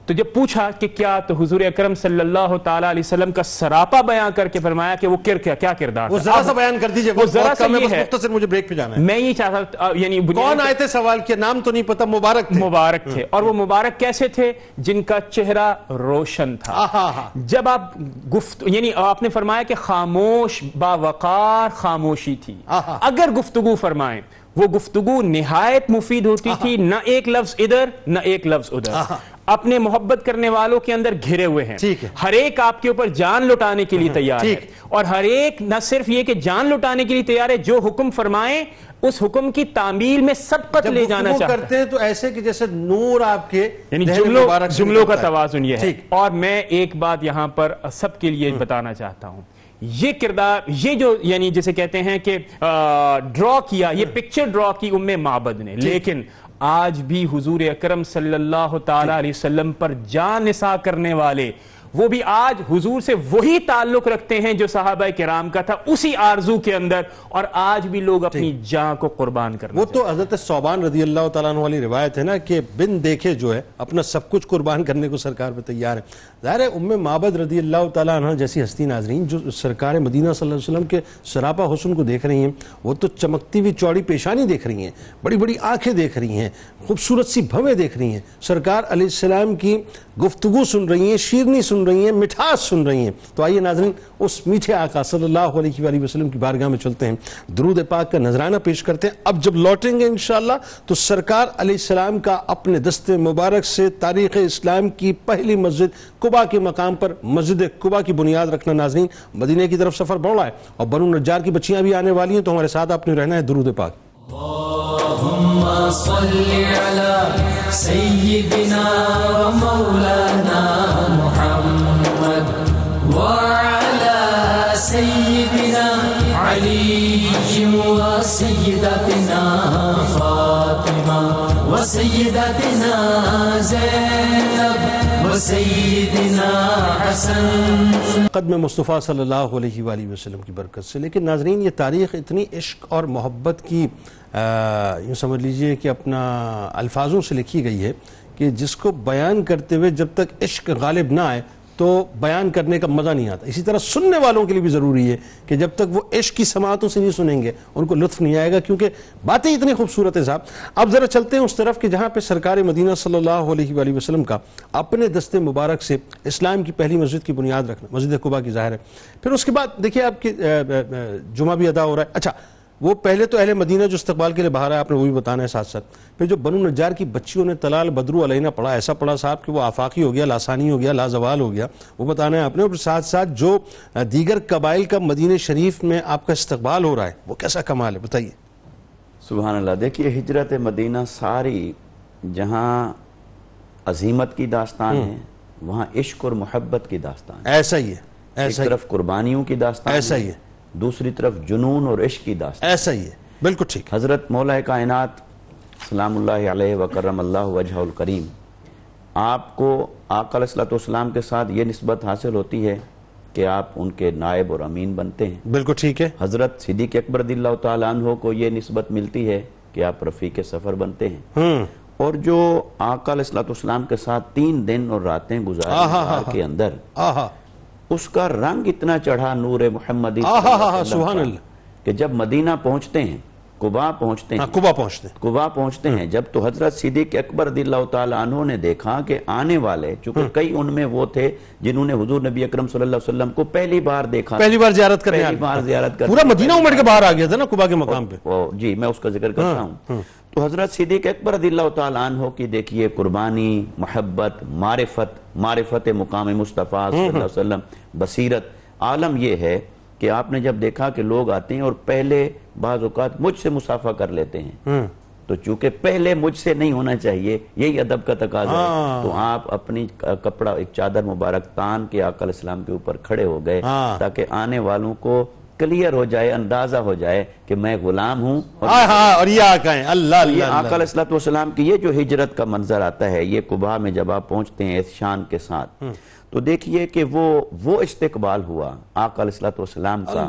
تو جب پوچھا کہ کیا، تو حضور اکرم صلی اللہ تعالیٰ علیہ وسلم کا سراپا بیان کر کے فرمایا کہ وہ کیا کردار وہ ذرا سا بیان کر دیجئے، وہ ذرا سا یہ ہے، مختصر مجھے بریک پہ جانا ہے. میں یہ چاہتا یعنی کون آئے تھے سوال کیا، نام تو نہیں پتا، مبارک تھے. اور وہ مبارک کیسے تھے؟ جن کا چہرہ روشن تھا. جب آپ یعنی آپ نے فرمایا کہ خاموش باوقار خاموشی تھی، اگر گفتگو فرمائیں وہ گفتگو نہایت مفید ہوتی تھی، نہ ایک لفظ ادھر نہ ایک لفظ ادھر. اپنے محبت کرنے والوں کے اندر گھرے ہوئے ہیں، ہر ایک آپ کے اوپر جان لٹانے کے لیے تیار ہے، اور ہر ایک نہ صرف یہ کہ جان لٹانے کے لیے تیار ہے، جو حکم فرمائیں اس حکم کی تعمیل میں سبقت لے جانا چاہتا ہے. کرتے ہیں تو ایسے کہ جیسے نور آپ کے یعنی جملوں کا توازن یہ ہے. اور میں ایک بات یہاں پر سب کے لیے بتانا چاہتا ہوں، یہ کردار، یہ جو یعنی جسے کہتے ہیں کہ ڈرا کیا، یہ پکچر ڈرا کی ام معبد نے، لیکن آج بھی حضور اکرم صلی اللہ تعالیٰ علیہ وسلم پر جان نثار کرنے والے، وہ بھی آج حضور سے وہی تعلق رکھتے ہیں جو صحابہ کرام کا تھا، اسی آرزو کے اندر، اور آج بھی لوگ اپنی جان کو قربان کرنا. وہ تو حضرت ثوبان رضی اللہ تعالیٰ عنہ والی روایت ہے نا کہ بن دیکھے جو ہے اپنا سب کچھ قربان کرنے کو سرکار پہ تیار ہے. ظاہر ہے ام معبد رضی اللہ تعالیٰ عنہ جیسی ہستی ناظرین جو سرکار مدینہ صلی اللہ علیہ وسلم کے سراپا حسن کو دیکھ رہی ہیں، وہ تو چمکتی ہوئی چوڑی پیشانی دیکھ رہی ہیں، بڑی بڑی آنکھیں دیکھ رہی ہیں، خوبصورت سی بھویں دیکھ رہی ہیں، سرکار علیہ السلام کی گفتگو سن رہی ہیں، شیرنی سن رہی ہیں، مٹھاس سن رہی ہیں. تو آئیے ناظرین اس میٹھے آقا صلی اللہ علیہ وآلہ وسلم کی بارگاہ میں چلتے ہیں، درود پاک کا نذرانہ پیش کرتے ہیں. اب جب لوٹیں گے انشاءاللہ تو سرکار علیہ السلام کا اپنے دست مبارک سے تاریخ اسلام کی پہلی مسجد قباء کے مقام پر مسجد قباء کی بنیاد رکھنا. ناظرین مدینہ کی طرف سفر بڑھ رہا ہے اور بنو نجار کی بچیاں بھی آنے والی ہیں، تو ہمارے ساتھ آپ نے رہنا ہے. درود پاک. اللهم صل على سيدنا ومولانا محمد وعلى سيدنا علي وسيدتنا فاطمة وسيدتنا زينب وسيدنا حسن. قدم مصطفیٰ صلی اللہ علیہ وآلہ وسلم کی برکت سے. لیکن ناظرین یہ تاریخ اتنی عشق اور محبت کی یوں سمجھ لیجئے کہ اپنا الفاظوں سے لکھی گئی ہے کہ جس کو بیان کرتے ہوئے جب تک عشق غالب نہ آئے تو بیان کرنے کا مزہ نہیں آتا. اسی طرح سننے والوں کے لیے بھی ضروری ہے کہ جب تک وہ عشق کی سماعتوں سے نہیں سنیں گے ان کو لطف نہیں آئے گا، کیونکہ باتیں اتنی خوبصورت ہیں. صاحب اب ذرا چلتے ہیں اس طرف کہ جہاں پہ سرکار مدینہ صلی اللہ علیہ وآلہ وسلم کا اپنے دست مبارک سے اسلام کی پہلی مسجد کی بنیاد رکھنا، مسجد قباء کی ظاہر ہے. پھر اس کے بعد دیکھیے آپ کی جمعہ بھی ادا ہو رہا ہے. اچھا وہ پہلے تو اہل مدینہ جو استقبال کے لیے باہر ہے آپ نے وہ بھی بتانا ہے ساتھ ساتھ. پھر جو بنو نجار کی بچیوں نے تلال بدرو علینا پڑھا، ایسا پڑھا صاحب کہ وہ آفاقی ہو گیا، لاسانی ہو گیا، لازوال ہو گیا، وہ بتانا ہے آپ نے. اور ساتھ ساتھ جو دیگر قبائل کا مدینہ شریف میں آپ کا استقبال ہو رہا ہے وہ کیسا کمال ہے، بتائیے. سبحان اللہ. دیکھیے ہجرت مدینہ ساری جہاں عظیمت کی داستان ہے وہاں عشق اور محبت کی داستان ہے. ایسا ہی ہے، ایسا ایک طرف قربانیوں کی داستان ایسا ہی ہے، دوسری طرف جنون اور عشق کی داستان. ایسا ہی ہے، بالکل ٹھیک. حضرت مولا کائنات سلام اللہ علیہ وکرم اللہ وجہ الکریم، آپ کو آقا علیہ السلام کے ساتھ یہ نسبت حاصل ہوتی ہے کہ آپ ان کے نائب اور امین بنتے ہیں. بالکل ٹھیک ہے. حضرت صدیق اکبر رضی اللہ تعالیٰ عنہ کو یہ نسبت ملتی ہے کہ آپ رفیق سفر بنتے ہیں. اور جو آقا علیہ السلام کے ساتھ 3 دن اور راتیں گزارے کے اندر اس کا رنگ اتنا چڑھا نور محمدی صلی اللہ علیہ وسلم سبحان کا اللہ کہ جب مدینہ پہنچتے ہیں، قباء پہنچتے ہیں، قباء پہنچتے ہیں جب، تو حضرت صدیق اکبر رضی اللہ تعالیٰ عنہ نے دیکھا کہ آنے والے، چونکہ کئی ان میں وہ تھے جنہوں نے حضور نبی اکرم صلی اللہ علیہ وسلم کو پہلی بار دیکھا، پہلی بار زیارت کرنے پورا مدینہ عمر کے باہر آ گیا تھا نا قباء کے مقام پہ. جی میں اس کا ذکر کرتا ہوں. تو حضرت صدیق اکبر رضی اللہ تعالیٰ عنہ کی دیکھیے قربانی، محبت، معرفت مقام مصطفیٰ صلی اللہ علیہ وسلم، بصیرت. عالم یہ ہے کہ آپ نے جب دیکھا کہ لوگ آتے ہیں اور پہلے بعض اوقات مجھ سے مصافحہ کر لیتے ہیں، تو چونکہ پہلے مجھ سے نہیں ہونا چاہیے، یہی ادب کا تقاضا ہے، تو آپ اپنی کپڑا ایک چادر مبارک تان کے آقا علیہ السلام کے اوپر کھڑے ہو گئے تاکہ آنے والوں کو کلیئر ہو جائے، اندازہ ہو جائے کہ میں غلام ہوں اور یہ آقا ہیں. اللہ یہ آقا علیہ السلام کی یہ جو ہجرت کا منظر آتا ہے، یہ قباء میں جب آپ پہنچتے ہیں اس شان کے ساتھ، تو دیکھیے کہ وہ استقبال ہوا آقا علیہ السلام کا،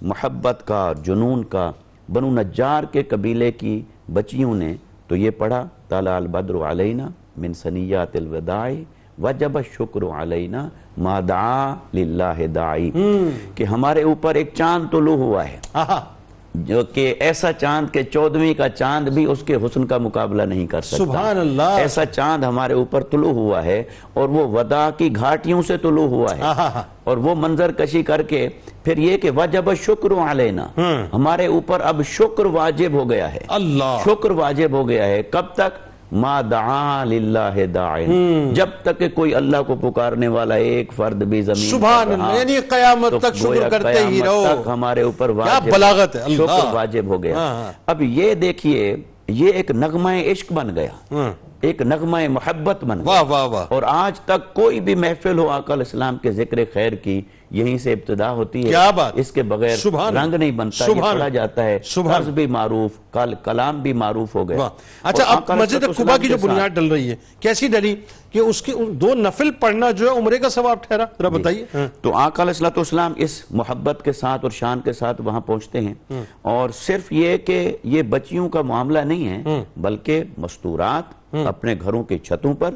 محبت کا، جنون کا. بنو نجار کے قبیلے کی بچیوں نے تو یہ پڑھا طلع البدر علینا من ثنیات الوداع وجب الشکر علینا ما دعا للہ داعی، کہ ہمارے اوپر ایک چاند طلوع ہوا ہے جو کہ ایسا چاند کہ 14ویں کا چاند بھی اس کے حسن کا مقابلہ نہیں کر سکتا. سبحان اللہ. ایسا چاند ہمارے اوپر طلوع ہوا ہے اور وہ وداع کی گھاٹیوں سے طلوع ہوا ہے، اور وہ منظر کشی کر کے پھر یہ کہ وجب شکر علینا، ہمارے اوپر اب شکر واجب ہو گیا ہے. اللہ، شکر واجب ہو گیا ہے. کب تک؟ ما دعا للہ داعین، جب تک کہ کوئی اللہ کو پکارنے والا ایک فرد بھی زمین سبحان اللہ، یعنی قیامت تک شکر کرتے ہی رہو. تک ہمارے اوپر بلاغت ہے، شکر واجب ہو گیا. اب یہ دیکھیے، یہ ایک نغمہ عشق بن گیا، ایک نغمہ محبت بن گیا. اور آج تک کوئی بھی محفل ہو آقا علیہ السلام کے ذکر خیر کی، یہیں سے ابتدا ہوتی ہے. کیا بات، اس کے بغیر رنگ نہیں بنتا. یہ پڑھا جاتا ہے، طرز بھی معروف، کلام بھی معروف ہو گیا. اچھا، اب مسجد قباء کی جو بنیاد ڈل رہی ہے کیسی ڈلی کہ اس کی 2 نفل پڑھنا جو ہے عمرے کا ثواب ٹھہرا؟ ذرا بتائیے. تو آقا علیہ السلام اس محبت کے ساتھ اور شان کے ساتھ وہاں پہنچتے ہیں، اور صرف یہ کہ یہ بچیوں کا معاملہ نہیں ہے، بلکہ مستورات اپنے گھروں کی چھتوں پر،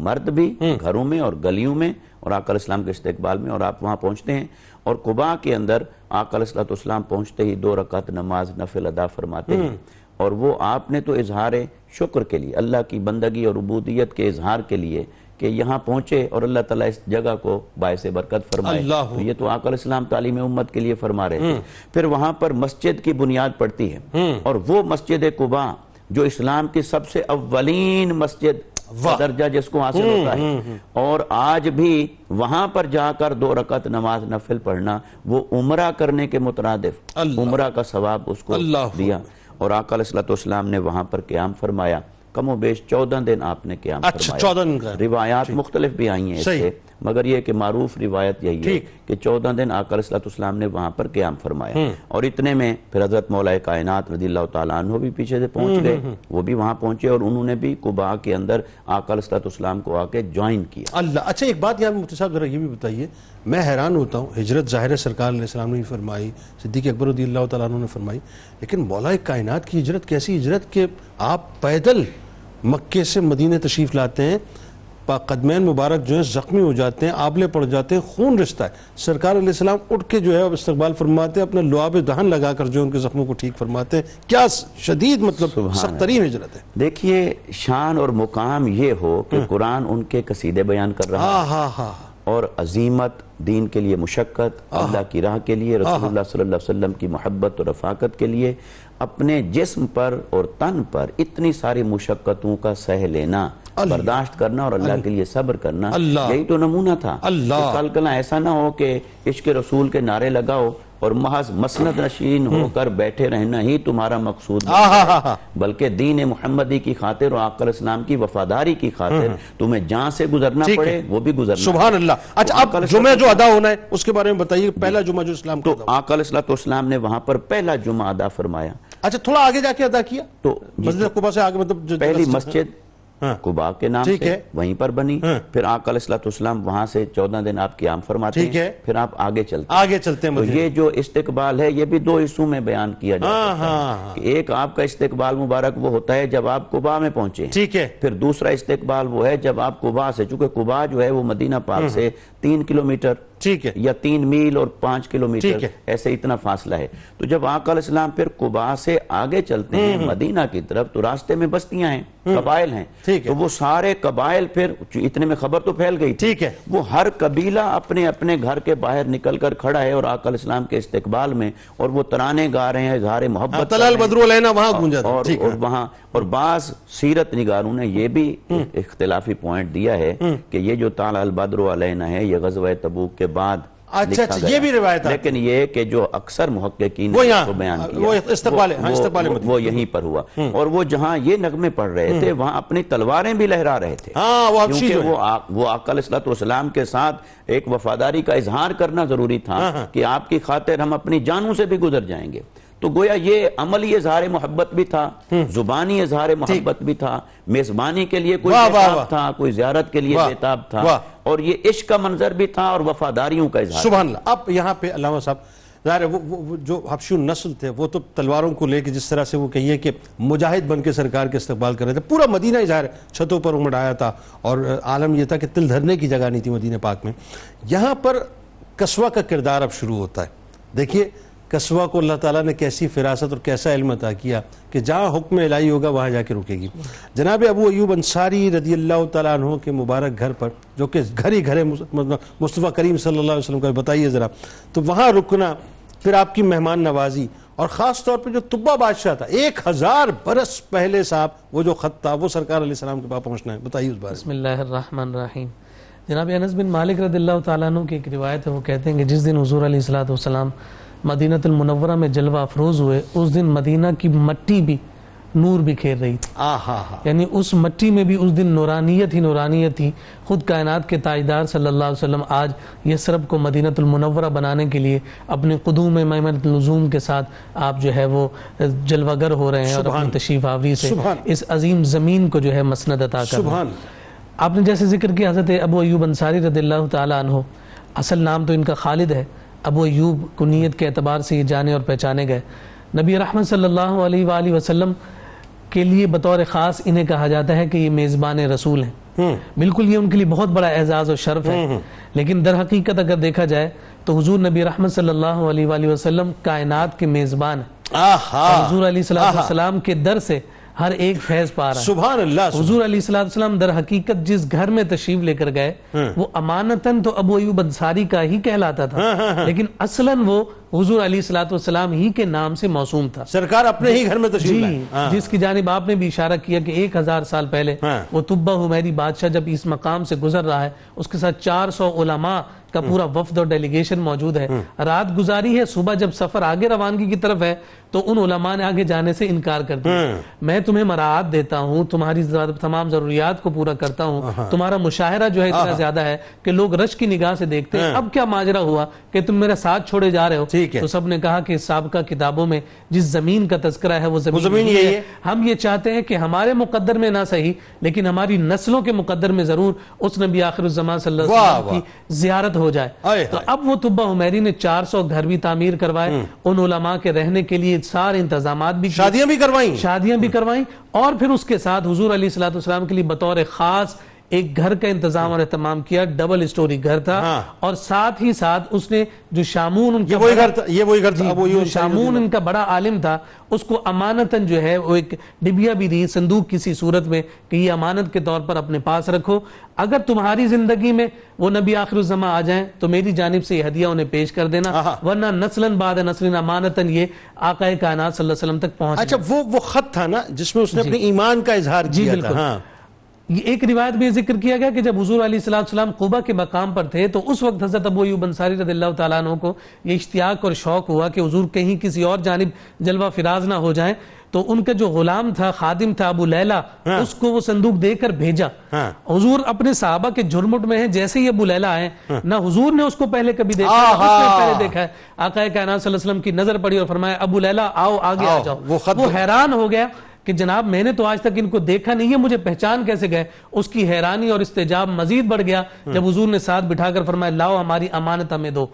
مرد بھی گھروں میں اور گلیوں میں، اور آقا علیہ السلام کے استقبال میں. اور آپ وہاں پہنچتے ہیں اور قباء کے اندر آقا علیہ السلام پہنچتے ہی 2 رکعت نماز نفل ادا فرماتے ہیں. اور وہ آپ نے تو اظہار شکر کے لیے، اللہ کی بندگی اور عبودیت کے اظہار کے لیے کہ یہاں پہنچے اور اللہ تعالیٰ اس جگہ کو باعث برکت فرمائے، تو یہ تو آقا علیہ السلام تعلیم امت کے لیے فرما رہے تھے. پھر وہاں پر مسجد کی بنیاد پڑتی ہے، اور وہ مسجد قباء جو اسلام کی سب سے اولین مسجد درجہ جس کو حاصل ہوتا ہے، اور آج بھی وہاں پر جا کر 2 رکعت نماز نفل پڑھنا وہ عمرہ کرنے کے مترادف، عمرہ کا ثواب اس کو دیا. اور آقا علیہ السلام نے وہاں پر قیام فرمایا. کم و بیش 14 دن آپ نے قیام فرمایا. روایات مختلف بھی آئی ہیں اس سے، مگر یہ کہ معروف روایت یہی ہے کہ 14 دن آقا علیہ السلام نے وہاں پر قیام فرمایا. اور اتنے میں پھر حضرت مولا کائنات رضی اللہ تعالیٰ عنہ بھی پیچھے سے پہنچ گئے، وہ بھی وہاں پہنچے اور انہوں نے بھی قباء کے اندر آقا علیہ السلام کو آ کے جوائن کیا. اللہ. اچھا، ایک بات یہاں مفتی صاحب ذرا یہ بھی بتائیے، میں حیران ہوتا ہوں، ہجرت ظاہر سرکار علیہ السلام نے فرمائی، صدیق اکبر رضی اللہ تعالیٰ عنہ نے فرمائی، لیکن مولا کائنات کی ہجرت کیسی ہجرت کہ آپ پیدل مکے سے مدینہ تشریف لاتے ہیں، قدمین مبارک جو ہیں زخمی ہو جاتے ہیں، آبلے پڑ جاتے ہیں، خون رستا ہے، سرکار علیہ السلام اٹھ کے جو ہے استقبال فرماتے ہیں، اپنا لعاب دہن لگا کر جو ان کے زخموں کو ٹھیک فرماتے ہیں. کیا شدید مطلب سخت ترین ہجرت ہے. دیکھیے شان اور مقام یہ ہو کہ قرآن ان کے قصیدے بیان کر رہا ہے، اور عظیمت، دین کے لیے مشقت، اللہ کی راہ کے لیے، رسول اللہ صلی اللہ علیہ وسلم کی محبت اور رفاقت کے لیے اپنے جسم پر اور تن پر اتنی ساری مشقتوں کا سہ لینا، برداشت کرنا اور اللہ کے لیے صبر کرنا، یہی تو نمونہ تھا. کل کلا ایسا نہ ہو کہ عشق رسول کے نعرے لگاؤ اور محض مسند نشین ہو کر بیٹھے رہنا ہی تمہارا مقصود نہیں، بلکہ دین محمدی کی خاطر اور آقا علیہ السلام کی وفاداری کی خاطر تمہیں جان سے گزرنا پڑے وہ بھی گزرنا. سبحان اللہ. اچھا، اب جمعہ جو ادا ہونا ہے اس کے بارے میں بتائیے، پہلا جمعہ جو اسلام کا، تو آقا علیہ السلام نے وہاں پر پہلا جمعہ ادا فرمایا. اچھا، تھوڑا آگے جا کے ادا کیا تو مسجد قباء سے آگے، مطلب پہلی مسجد قباء کے نام سے وہیں پر بنی. پھر آقا علیہ السلام وہاں سے 14 دن آپ قیام فرماتے ہیں، پھر آپ آگے چلتے ہیں. تو یہ جو استقبال ہے یہ بھی 2 حصوں میں بیان کیا جاتا ہے. ایک آپ کا استقبال مبارک وہ ہوتا ہے جب آپ قباء میں پہنچے، پھر دوسرا استقبال وہ ہے جب آپ قباء سے، چونکہ قباء جو ہے وہ مدینہ پاک سے 3 کلومیٹر ٹھیک ہے، یا 3 میل اور 5 ٹھیک کلومیٹر ہے، ایسے اتنا فاصلہ ہے. تو جب آقا علیہ السلام پھر قباء سے آگے چلتے ہیں مدینہ کی طرف تو راستے میں بستیاں ہیں، قبائل ہیں. ٹھیک ہے. تو وہ سارے قبائل پھر اتنے میں خبر تو پھیل گئی تھی. ٹھیک ہے. وہ ہر قبیلہ اپنے اپنے گھر کے باہر نکل کر کھڑا ہے اور آقا علیہ السلام کے استقبال میں، اور وہ ترانے گا رہے ہیں، اظہار محبت طلع البدر علینا وہاں گونجا تھا. اور وہاں. اور بعض سیرت نگاروں نے یہ بھی اختلافی پوائنٹ دیا ہے کہ یہ جو طلع البدر علینا ہے یہ غزوہ تبوک کے بعد اچھا اچھا، یہ بھی روایت ہے. لیکن یہ کہ جو اکثر محققین نے اس کو بیان کیا وہ یہیں پر ہوا. اور وہ جہاں یہ نغمے پڑھ رہے تھے وہاں اپنی تلواریں بھی لہرا رہے تھے، کیونکہ وہ آقا علیہ السلام کے ساتھ ایک وفاداری کا اظہار کرنا ضروری تھا کہ آپ کی خاطر ہم اپنی جانوں سے بھی گزر جائیں گے. تو گویا یہ عملی اظہار محبت بھی تھا، زبانی اظہار محبت بھی تھا، میزبانی کے لیے کوئی بیتاب تھا، کوئی زیارت کے لیے بیتاب تھا، اور یہ عشق کا منظر بھی تھا اور وفاداریوں کا اظہار. سبحان اللہ. اب یہاں پہ علامہ صاحب ظاہر ہے وہ جو حبشی نسل تھے وہ تو تلواروں کو لے کے جس طرح سے وہ کہیے کہ مجاہد بن کے سرکار کے استقبال کر رہے تھے، پورا مدینہ ظاہر چھتوں پر امڑ آیا تھا اور عالم یہ تھا کہ تل دھرنے کی جگہ نہیں تھی مدینہ پاک میں. یہاں پر قصوہ کا کردار اب شروع ہوتا ہے. دیکھیے قصوہ کو اللہ تعالیٰ نے کیسی فراست اور کیسا علم عطا کیا کہ جہاں حکم الہی ہوگا وہاں جا کے رکے گی. جناب ابو ایوب انصاری رضی اللہ تعالیٰ عنہ کے مبارک گھر پر، جو کہ گھر ہی گھر ہے مصطفیٰ کریم صلی اللہ علیہ وسلم کا، بتائیے ذرا. تو وہاں رکنا، پھر آپ کی مہمان نوازی، اور خاص طور پہ جو طبہ بادشاہ تھا 1000 برس پہلے صاحب وہ جو خط تھا وہ سرکار علیہ السلام کے پاس پہنچنا ہے. بتائیے اس بارے. بسم اللہ الرحمن الرحیم. جناب انس بن مالک رضی اللہ تعالیٰ عنہ کی ایک روایت ہے، وہ کہتے ہیں کہ جس دن حضور علیہ السلام مدینہ المنورہ میں جلوہ افروز ہوئے اس دن مدینہ کی مٹی بھی نور بکھیر رہی تھی. یعنی اس مٹی میں بھی اس دن نورانیت ہی نورانیت تھی. خود کائنات کے تاجدار صلی اللہ علیہ وسلم آج یثرب کو مدینہ المنورہ بنانے کے لیے اپنے قدوم میمنۃ النجوم کے ساتھ آپ جو ہے وہ جلوہ گر ہو رہے ہیں اور اپنی تشریف آوری سے اس عظیم زمین کو جو ہے مسند عطا کر رہے ہیں. آپ نے جیسے ذکر کیا حضرت ابو ایوب انصاری رضی اللہ تعالیٰ عنہ، اصل نام تو ان کا خالد ہے. ابو ایوب کنیت کے اعتبار سے یہ جانے اور پہچانے گئے. نبی رحمت صلی اللہ علیہ وآلہ وسلم کے لیے بطور خاص انہیں کہا جاتا ہے کہ یہ میزبان رسول ہیں. بالکل یہ ان کے لیے بہت بڑا اعزاز اور شرف ہے. لیکن در حقیقت اگر دیکھا جائے تو حضور نبی رحمت صلی اللہ علیہ وآلہ وسلم کائنات کے میزبان ہیں. حضور علیہ السلام کے در سے ہر ایک فیض پا رہا ہے. سبحان اللہ. حضور علیہ السلام در حقیقت جس گھر میں تشریف لے کر گئے وہ امانتاً تو ابو ایوب انصاری کا ہی کہلاتا تھا، لیکن اصلاً وہ حضور علیہ السلام ہی کے نام سے موسوم تھا. سرکار اپنے ہی گھر میں تشریف لائے، جس کی جانب آپ نے بھی اشارہ کیا کہ 1000 سال پہلے وہ طبہ حمیری بادشاہ جب اس مقام سے گزر رہا ہے، اس کے ساتھ 400 علماء کا پورا وفد اور ڈیلیگیشن موجود ہے. رات گزاری ہے، صبح جب سفر آگے روانگی کی طرف ہے تو ان علماء نے آگے جانے سے انکار کر دیا. میں تمہیں مراعات دیتا ہوں، تمہاری تمام ضروریات کو پورا کرتا ہوں، تمہارا مشاہرہ جو ہے اتنا زیادہ ہے کہ لوگ رش کی نگاہ سے دیکھتے ہیں. اب کیا ماجرا ہوا کہ تم میرا ساتھ چھوڑے جا رہے ہو؟ تو سب نے کہا کہ سابقہ کتابوں میں جس زمین کا تذکرہ ہے وہ زمین یہی ہے. ہم یہ چاہتے ہیں کہ ہمارے مقدر میں نہ صحیح لیکن ہماری نسلوں کے مقدر میں ضرور اس نبی آخر الزمان صلی اللہ علیہ وسلم کی زیارت ہو جائے. تو اب وہ طبہ حمیری نے 400 گھر بھی تعمیر کروائے، ان علماء کے رہنے کے لیے سارے انتظامات بھی، شادیاں بھی کروائیں اور پھر اس کے ساتھ حضور علیہ السلام کے لیے بطور خاص ایک گھر کا انتظام اور اہتمام کیا. ڈبل اسٹوری گھر تھا اور ساتھ ہی ساتھ اس نے جو شامون ان کا بڑا عالم تھا اس کو امانتاً جو ہے وہ ایک ڈبیا بھی دی، صندوق کسی صورت میں کہ یہ امانت کے طور پر اپنے پاس رکھو، اگر تمہاری زندگی میں وہ نبی آخر الزمان آ جائیں تو میری جانب سے یہ ہدیہ انہیں پیش کر دینا، ورنہ نسلاً بعد نسلاً امانتاً یہ آقا کائنات صلی اللہ علیہ وسلم تک پہنچ. اچھا وہ خط تھا نا جس میں اس نے اپنے ایمان کا اظہار کیا تھا. ایک روایت بھی ذکر کیا گیا کہ جب حضور علیہ السلام قباء کے مقام پر تھے تو اس وقت حضرت ابو ایوب انصاری رضی اللہ تعالیٰ عنہ کو یہ اشتیاق اور شوق ہوا کہ حضور کہیں کسی اور جانب جلوہ فراز نہ ہو جائیں. تو ان کا جو غلام تھا، خادم تھا ابو لیلہ، اس کو وہ صندوق دے کر بھیجا. حضور اپنے صحابہ کے جھرمٹ میں ہیں، جیسے ہی ابو لیلہ آئے نہ حضور نے اس کو پہلے کبھی دیکھا، اس نے پہلے دیکھا ہے. آقا کائنات صلی اللہ علیہ وسلم کی نظر پڑی اور فرمایا ابو لیلہ آؤ آگے آ جاؤ. وہ حیران ہو گیا کہ جناب میں نے تو آج تک ان کو دیکھا نہیں ہے، مجھے پہچان کیسے گئے. اس کی حیرانی اور استعجاب مزید بڑھ گیا جب حضور نے ساتھ بٹھا کر فرمایا لاؤ ہماری امانت ہمیں دو.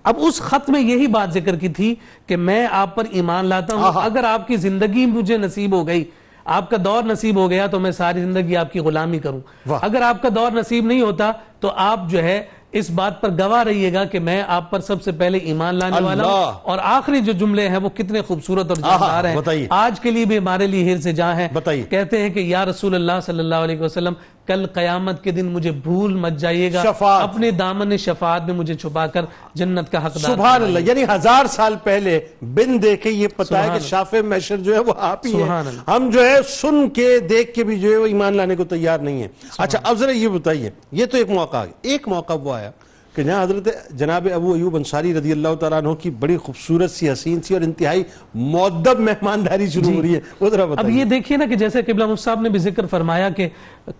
اب اس خط میں یہی بات ذکر کی تھی کہ میں آپ پر ایمان لاتا ہوں، اگر آپ کی زندگی مجھے نصیب ہو گئی، آپ کا دور نصیب ہو گیا تو میں ساری زندگی آپ کی غلامی کروں. اگر آپ کا دور نصیب نہیں ہوتا تو آپ جو ہے اس بات پر گواہ رہیے گا کہ میں آپ پر سب سے پہلے ایمان لانے والا ہوں. اور آخری جو جملے ہیں وہ کتنے خوبصورت اور جاندار ہیں, آج کے لیے بھی ہمارے لیے ہر سے جہاں ہیں. کہتے ہیں کہ یا رسول اللہ صلی اللہ علیہ وسلم, کل قیامت کے دن مجھے بھول مت جائیے گا, اپنے دامن شفاعت میں مجھے چھپا کر جنت کا حقدار. سبحان اللہ. یعنی 1000 سال پہلے بن دیکھے یہ پتا ہے کہ شافع محشر جو ہے وہ آپ ہی ہیں. ہم جو ہے سن کے دیکھ کے بھی جو ہے وہ ایمان لانے کو تیار نہیں ہے. اچھا اب ذرا یہ بتائیے, یہ تو ایک موقع آگیا, ایک موقع وہ آیا کہ جہاں حضرت جناب ابو ایوب انصاری رضی اللہ تعالیٰ عنہ کی بڑی خوبصورت سی, حسین سی اور انتہائی مؤدب مہمانداری شروع ہو رہی ہے. وہ ذرا بتائیے. اب یہ دیکھیے نا کہ جیسے قبلہ مفتی صاحب نے بھی ذکر فرمایا کہ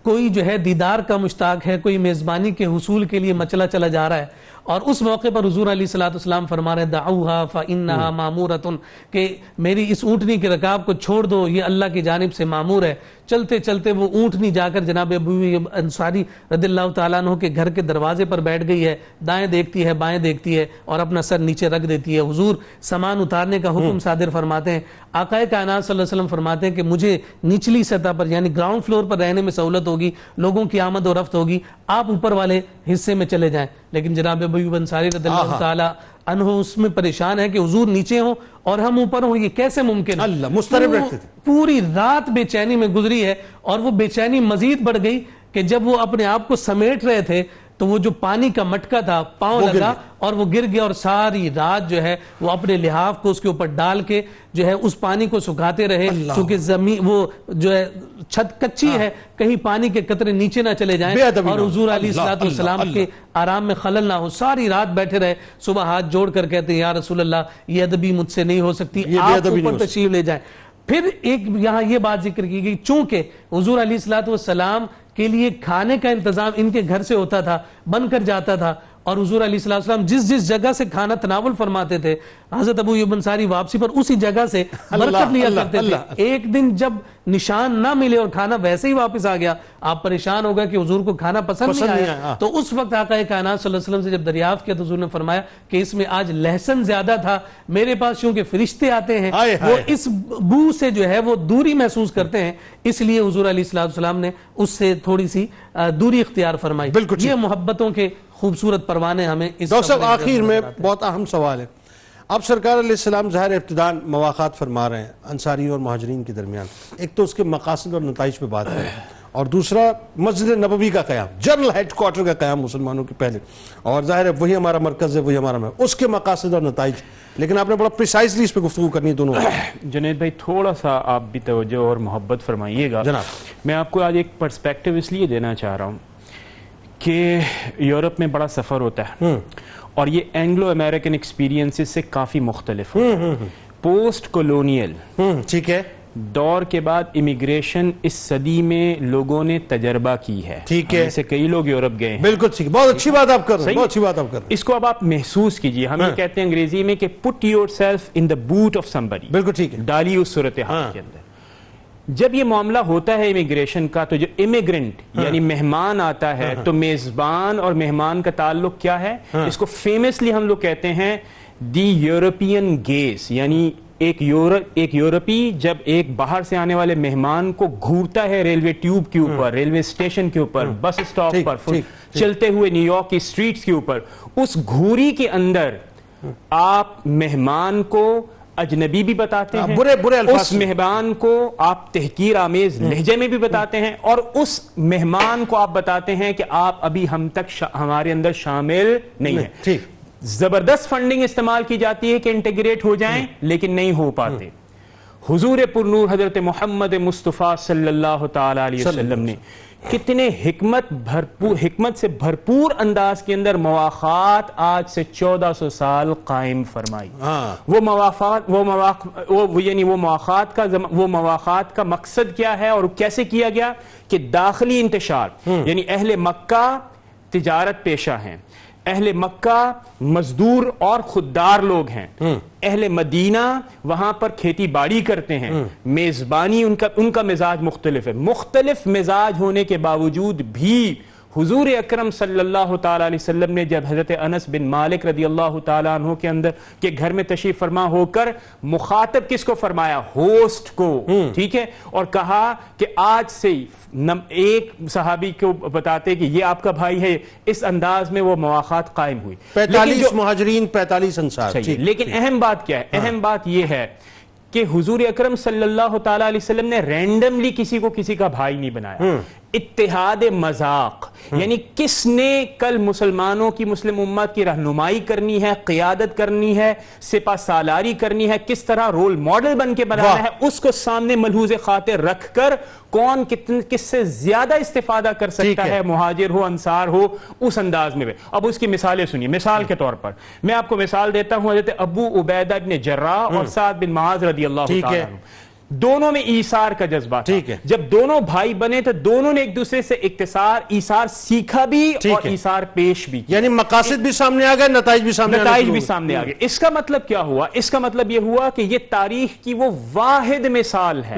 کوئی جو ہے دیدار کا مشتاق ہے, کوئی میزبانی کے حصول کے لیے مچلا چلا جا رہا ہے, اور اس موقع پر حضور علیہ السلام فرما رہے ہیں دعوہا فإنہا مامورتن, کہ میری اس اونٹنی کے رکاب کو چھوڑ دو, یہ اللہ کی جانب سے مامور ہے. چلتے چلتے وہ اونٹنی جا کر جناب ابو انصاری رضی اللہ تعالیٰ عنہ کے گھر کے دروازے پر بیٹھ گئی ہے, دائیں دیکھتی ہے بائیں دیکھتی ہے اور اپنا سر نیچے رکھ دیتی ہے. حضور سامان اتارنے کا حکم صادر فرماتے ہیں. آقا کائنات صلی اللہ علیہ وسلم فرماتے ہیں کہ مجھے نچلی سطح پر یعنی گراؤنڈ فلور پر رہنے میں سہولت ہوگی, لوگوں کی آمد و رفت ہوگی, آپ اوپر والے حصے میں چلے جائیں. لیکن جناب ابو ایوب انصاری رضی اللہ تعالیٰ عنہ اس میں پریشان ہے کہ حضور نیچے ہوں اور ہم اوپر ہوں, یہ کیسے ممکن ہے؟ اللہ مسترب رہتے تھے. پوری رات بے چینی میں گزری ہے, اور وہ بے چینی مزید بڑھ گئی کہ جب وہ اپنے آپ کو سمیٹ رہے تھے تو وہ جو پانی کا مٹکا تھا پاؤں لگا اور وہ گر گیا, اور ساری رات جو ہے وہ اپنے لحاف کو اس کے اوپر ڈال کے جو ہے اس پانی کو سکھاتے رہے, کیونکہ زمین وہ جو ہے چھت کچی ہے, کہیں پانی کے قطرے نیچے نہ چلے جائیں اور حضور علیہ السلام کے آرام میں خلل نہ ہو. ساری رات بیٹھے رہے, صبح ہاتھ جوڑ کر کہتے ہیں یا رسول اللہ یہ ادبی مجھ سے نہیں ہو سکتی, آپ اوپر تشریف لے جائیں. پھر ایک یہاں یہ بات ذکر کی گئی, چونکہ حضور علیہ السلام کے لیے کھانے کا انتظام ان کے گھر سے ہوتا تھا, بن کر جاتا تھا, اور حضور علیہ السلام جس جگہ سے کھانا تناول فرماتے تھے حضرت ابو ایوب انصاری واپسی پر اسی جگہ سے برکت لیا کرتے تھے. ایک دن جب نشان نہ ملے اور کھانا ویسے ہی واپس آ گیا, آپ پریشان ہو گئے کہ حضور کو کھانا پسند نہیں آیا, تو اس وقت آقا کائنات صلی اللہ علیہ وسلم سے جب دریافت کیا تو حضور نے فرمایا کہ اس میں آج لہسن زیادہ تھا, میرے پاس چونکہ فرشتے آتے ہیں وہ اس بو سے جو ہے وہ دوری محسوس کرتے ہیں, اس لیے حضور علیہ السلام نے اس سے تھوڑی سی دوری اختیار فرمائی. یہ محبتوں کے خوبصورت پروانے ہمیں اس ڈاکٹر صاحب آخر میں بہت اہم سوال ہے. اب سرکار علیہ السلام ظاہر ابتداءً مواخات فرما رہے ہیں انصاری اور مہاجرین کے درمیان, ایک تو اس کے مقاصد اور نتائج پہ بات ہے, اور دوسرا مسجد نبوی کا قیام, جنرل ہیڈ کوارٹر کا قیام مسلمانوں کے پہلے, اور ظاہر ہے وہی ہمارا مرکز ہے, وہی ہمارا مرکز, اس کے مقاصد اور نتائج. لیکن آپ نے بڑا پریسائزلی اس پہ گفتگو کرنی ہے دونوں. جنید بھائی تھوڑا سا آپ بھی توجہ اور محبت فرمائیے گا. میں آپ کو آج ایک پرسپیکٹیو اس لیے دینا چاہ رہا ہوں کہ یورپ میں بڑا سفر ہوتا ہے اور یہ اینگلو امریکن ایکسپیرینسز سے کافی مختلف ہوتا ہے. پوسٹ کولونیل ٹھیک ہے دور کے بعد امیگریشن اس صدی میں لوگوں نے تجربہ کی ہے. ٹھیک ہے, جیسے کئی لوگ یورپ گئے ہیں. بالکل ٹھیک, بہت اچھی بات آپ کر رہے ہیں, بہت اچھی بات آپ کر رہے ہیں. اس کو اب آپ محسوس کیجئے. ہم یہ کہتے ہیں انگریزی میں کہ put yourself in the boot of somebody. بالکل ٹھیک ہے, ڈالیے اس صورتحال کے اندر. جب یہ معاملہ ہوتا ہے امیگریشن کا تو جو امیگرنٹ یعنی مہمان آتا ہے تو میزبان اور مہمان کا تعلق کیا ہے؟ اس کو فیمسلی ہم لوگ کہتے ہیں دی یورپین گیز, یعنی ایک یورپی جب ایک باہر سے آنے والے مہمان کو گھورتا ہے ریلوے ٹیوب کے اوپر, ریلوے اسٹیشن کے اوپر, بس اسٹاپ پر, چلتے ہوئے نیو یارک کی اسٹریٹس کے اوپر, اس گھوری کے اندر آپ مہمان کو اجنبی بھی بتاتے ہیں, برے الفاظ اس مہمان کو آپ تحقیر آمیز لہجے میں بھی بتاتے ہیں, اور اس مہمان کو آپ بتاتے ہیں کہ آپ ابھی ہم تک ہمارے اندر شامل نہیں ہیں. ٹھیک, زبردست فنڈنگ استعمال کی جاتی ہے کہ انٹیگریٹ ہو جائیں لیکن نہیں ہو پاتے. حضور پرنور حضرت محمد مصطفیٰ صلی اللہ تعالی علیہ وسلم نے کتنے حکمت سے بھرپور انداز کے اندر مواخات آج سے 1400 سال قائم فرمائی. وہ مواخات کا مقصد کیا ہے اور کیسے کیا گیا کہ داخلی انتشار, یعنی اہل مکہ تجارت پیشہ ہیں, اہل مکہ مزدور اور خوددار لوگ ہیں, اہل مدینہ وہاں پر کھیتی باڑی کرتے ہیں, میزبانی ان کا مزاج مختلف ہے. مختلف مزاج ہونے کے باوجود بھی حضور اکرم صلی اللہ تعالیٰ علیہ وسلم نے جب حضرت انس بن مالک رضی اللہ تعالیٰ عنہ کے گھر میں تشریف فرما ہو کر مخاطب کس کو فرمایا؟ ہوسٹ کو، ٹھیک ہے، اور کہا کہ آج سے ایک صحابی کو بتاتے کہ یہ آپ کا بھائی ہے، اس انداز میں وہ مواخات قائم ہوئی. 45 مہاجرین 45 انصار. لیکن اہم بات کیا ہے؟ اہم بات یہ ہے کہ حضور اکرم صلی اللہ تعالیٰ علیہ وسلم نے رینڈملی کسی کو کسی کا بھائی نہیں بنایا. اتحاد مذاق، یعنی کس نے کل مسلمانوں کی، مسلم امت کی رہنمائی کرنی ہے، قیادت کرنی ہے، سپہ سالاری کرنی ہے، کس طرح رول ماڈل بن کے بنانا ہے، اس کو سامنے ملحوظ خاطر رکھ کر کون کس سے زیادہ استفادہ کر سکتا ہے، مہاجر ہو انصار ہو، اس انداز میں. اب اس کی مثالیں سنیے. مثال کے طور پر میں آپ کو مثال دیتا ہوں حضرت ابو عبیدہ بن جراح اور سعد بن معاذ رضی اللہ تعالیٰ عنہ. دونوں میں ایثار کا جذبہ تھا. جب دونوں بھائی بنے تو دونوں نے ایک دوسرے سے ایثار سیکھا بھی اور ایثار پیش بھی، یعنی مقاصد بھی سامنے آ گئے، نتائج بھی سامنے آ گئے. اس کا مطلب کیا ہوا؟ اس کا مطلب یہ ہوا کہ یہ تاریخ کی وہ واحد مثال ہے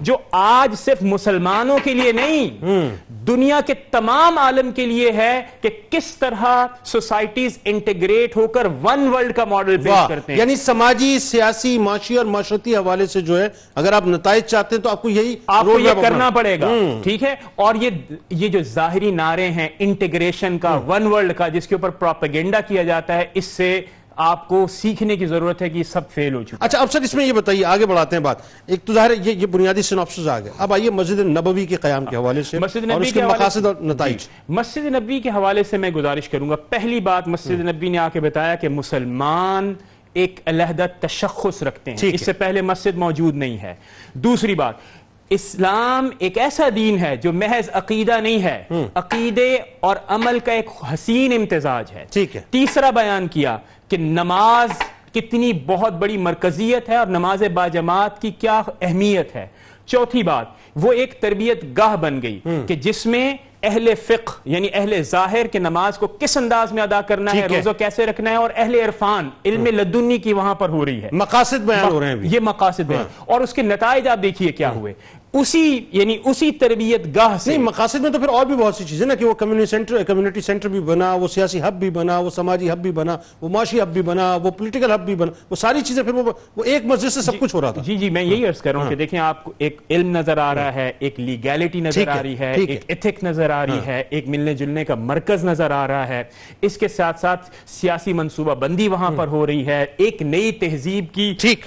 جو آج صرف مسلمانوں کے لیے نہیں، دنیا کے تمام عالم کے لیے ہے کہ کس طرح سوسائٹیز انٹیگریٹ ہو کر ون ورلڈ کا ماڈل پیش کرتے ہیں. یعنی سماجی، سیاسی، معاشی اور معاشرتی حوالے سے جو ہے اگر آپ نتائج چاہتے ہیں تو آپ کو یہ کرنا پڑے گا. ٹھیک ہے. اور یہ جو ظاہری نعرے ہیں انٹیگریشن کا، ون ورلڈ کا، جس کے اوپر پروپیگنڈا کیا جاتا ہے، اس سے آپ کو سیکھنے کی ضرورت ہے کہ یہ سب فیل ہو چکا. اچھا اب سر اس میں یہ بتائیے، آگے بڑھاتے ہیں بات. ایک تو ظاہر ہے یہ بنیادی سینوپسس آ گئے. اب آئیے مسجد نبوی کے قیام کے حوالے سے اور اس کے مقاصد اور نتائج. مسجد نبوی کے حوالے سے میں گزارش کروں گا. پہلی بات، مسجد نبوی نے آ کے بتایا کہ مسلمان ایک علیحدہ تشخص رکھتے ہیں، اس سے پہلے مسجد موجود نہیں ہے. دوسری بات، اسلام ایک ایسا دین ہے جو محض عقیدہ نہیں ہے، عقیدے اور عمل کا ایک حسین امتزاج ہے. تیسرا بیان کیا کہ نماز کتنی بہت بڑی مرکزیت ہے اور نماز باجماعت کی کیا اہمیت ہے. چوتھی بات، وہ ایک تربیت گاہ بن گئی کہ جس میں اہل فقہ یعنی اہل ظاہر کے نماز کو کس انداز میں ادا کرنا ہے، روزہ کیسے رکھنا ہے، اور اہل عرفان علم لدنی کی وہاں پر ہو رہی ہے. مقاصد بیان ہو رہے ہیں، یہ مقاصد بیان. اور اس کے نتائج آپ دیکھیے کیا ہوئے. اسی تربیت گاہ سے نہیں، مقاصد میں تو پھر اور بھی بہت سی چیزیں نا، کہ وہ کمیونٹی سینٹر بھی بنا، وہ سیاسی ہب بھی بنا، وہ سماجی ہب بھی بنا، وہ معاشی ہب بھی بنا، وہ پولیٹیکل ہب بھی بنا، وہ ساری چیزیں پھر وہ ایک مسجد سے سب کچھ ہو رہا تھا. جی میں یہی عرض کر رہا ہوں کہ دیکھیں، آپ کو ایک علم نظر آ رہا ہے، ایک لیگیلٹی نظر آ رہی ہے، ایک ایتھک نظر آ رہی ہے، ایک ملنے جلنے کا مرکز نظر آ رہا ہے. اس کے ساتھ ساتھ سیاسی منصوبہ بندی وہاں پر ہو رہی ہے، ایک نئی تہذیب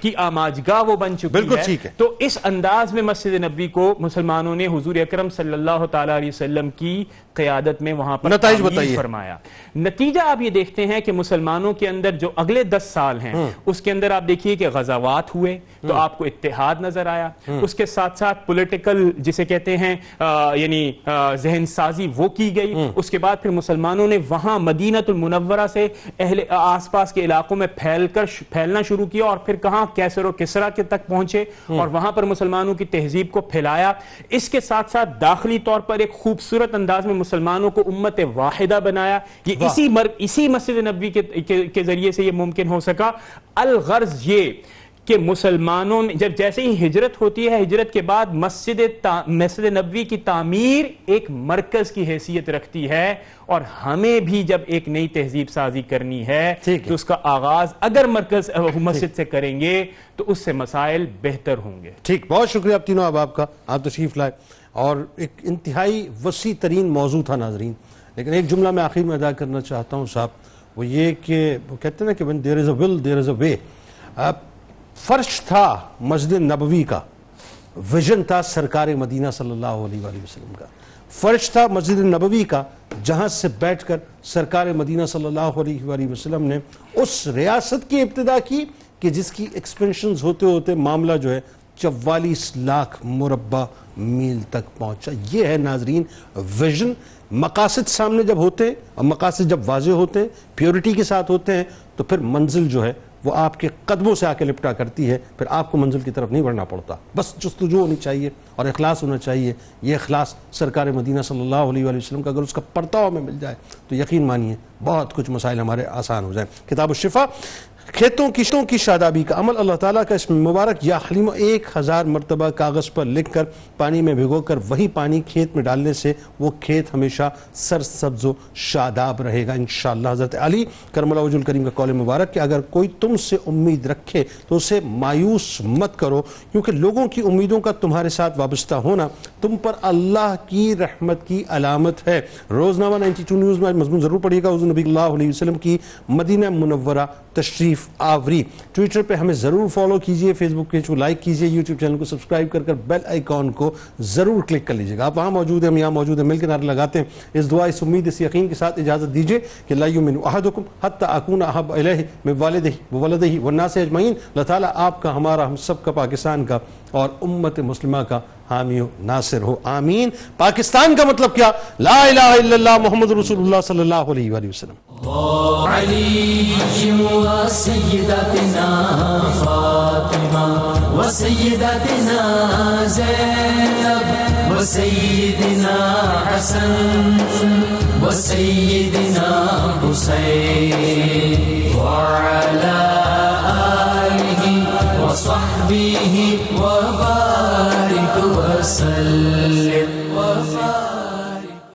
کی آماجگاہ وہ بن چکی ہے. تو اس انداز میں مسجد نبوی کو مسلمانوں نے حضور اکرم صلی اللہ تعالیٰ علیہ وسلم کی قیادت میں وہاں پر نتائج بتائیے فرمایا. نتیجہ آپ یہ دیکھتے ہیں کہ مسلمانوں کے اندر جو اگلے 10 سال ہیں اس کے اندر آپ دیکھیے کہ غزوات ہوئے تو آپ کو اتحاد نظر آیا. اس کے ساتھ ساتھ پولیٹیکل جسے کہتے ہیں یعنی ذہن سازی وہ کی گئی. اس کے بعد پھر مسلمانوں نے وہاں مدینہ المنورہ سے آس پاس کے علاقوں میں پھیلنا شروع کیا اور پھر کہاں کیسر و کسرا کے تک پہنچے اور وہاں پر مسلمانوں کی تہذیب کو پھیلایا. اس کے ساتھ ساتھ داخلی طور پر ایک خوبصورت انداز میں مسلمانوں کو امت واحدہ بنایا. یہ اسی مسجد نبوی کے ذریعے سے یہ ممکن ہو سکا. الغرض یہ کہ مسلمانوں نے جیسے ہی ہجرت ہوتی ہے، ہجرت کے بعد مسجد نبوی کی تعمیر ایک مرکز کی حیثیت رکھتی ہے. اور ہمیں بھی جب ایک نئی تہذیب سازی کرنی ہے تو اس کا آغاز اگر مسجد سے کریں گے تو اس سے مسائل بہتر ہوں گے. ٹھیک، بہت شکریہ آپ تینوں احباب کا، آپ تشریف لائے. اور ایک انتہائی وسیع ترین موضوع تھا ناظرین. لیکن ایک جملہ میں آخر میں ادا کرنا چاہتا ہوں صاحب، وہ یہ کہ وہ کہتے ہیں نا کہ when there is a will there is a way. فرش تھا مسجد نبوی کا، ویژن تھا سرکار مدینہ صلی اللہ علیہ وآلہ وسلم کا. فرش تھا مسجد نبوی کا جہاں سے بیٹھ کر سرکار مدینہ صلی اللہ علیہ وآلہ وسلم نے اس ریاست کی ابتدا کی کہ جس کی ایکسپینشنز ہوتے ہوتے معاملہ جو ہے 44 لاکھ مربع میل تک پہنچا. یہ ہے ناظرین ویژن. مقاصد سامنے جب ہوتے ہیں اور مقاصد جب واضح ہوتے ہیں، پیورٹی کے ساتھ ہوتے ہیں، تو پھر منزل جو ہے وہ آپ کے قدموں سے آ کے لپٹا کرتی ہے. پھر آپ کو منزل کی طرف نہیں بڑھنا پڑتا، بس جستجو ہونی چاہیے اور اخلاص ہونا چاہیے. یہ اخلاص سرکار مدینہ صلی اللہ علیہ وآلہ وسلم کا اگر اس کا پرتاؤ میں مل جائے تو یقین مانیے بہت کچھ مسائل ہمارے آسان ہو جائیں. کتاب الشفا کھیتوں کی شادابی کا عمل اللہ تعالیٰ کا اسم مبارک یا حلیم 1000 مرتبہ کاغذ پر لکھ کر پانی میں بھگو کر وہی پانی کھیت میں ڈالنے سے وہ کھیت ہمیشہ سرسبز و شاداب رہے گا انشاءاللہ۔ حضرت علی کرم اللہ وجہ الکریم کا قول مبارک کہ اگر کوئی تم سے امید رکھے تو اسے مایوس مت کرو، کیونکہ لوگوں کی امیدوں کا تمہارے ساتھ وابستہ ہونا تم پر اللہ کی رحمت کی علامت ہے۔ روزنامہ 92 نیوز میں مضمون ضرور پڑھیے گا۔ حضور نبی صلی اللہ علیہ وسلم کی مدینہ منورہ تشریف آوری۔ ٹویٹر پہ ہمیں ضرور فالو کیجئے، فیس بک پیج کو لائک کیجئے، یوٹیوب چینل کو سبسکرائب کر بیل آئیکن کو ضرور کلک کر لیجئے گا۔ آپ وہاں موجود ہیں، ہم یہاں موجود ہیں، مل کے نعرہ لگاتے ہیں۔ اس دعا، اس امید، اس یقین کے ساتھ اجازت دیجئے کہ لا یؤمن احدکم حتی اکون احب الیہ من والدہ وولدہ والناس اجمعین۔ اللہ تعالیٰ آپ کا، ہمارا، ہم سب کا، پاکستان کا اور امت مسلمہ کا حامی و ناصر ہو، آمین۔ پاکستان کا مطلب کیا؟ لا الہ الا اللہ محمد رسول اللہ صلی اللہ علیہ وآلہ وسلم۔ علی و سیدتنا فاطمہ و سیدتنا زینب و سیدنا حسن و سیدنا حسین وعلا آلہ و صحبہ و بارک وسلم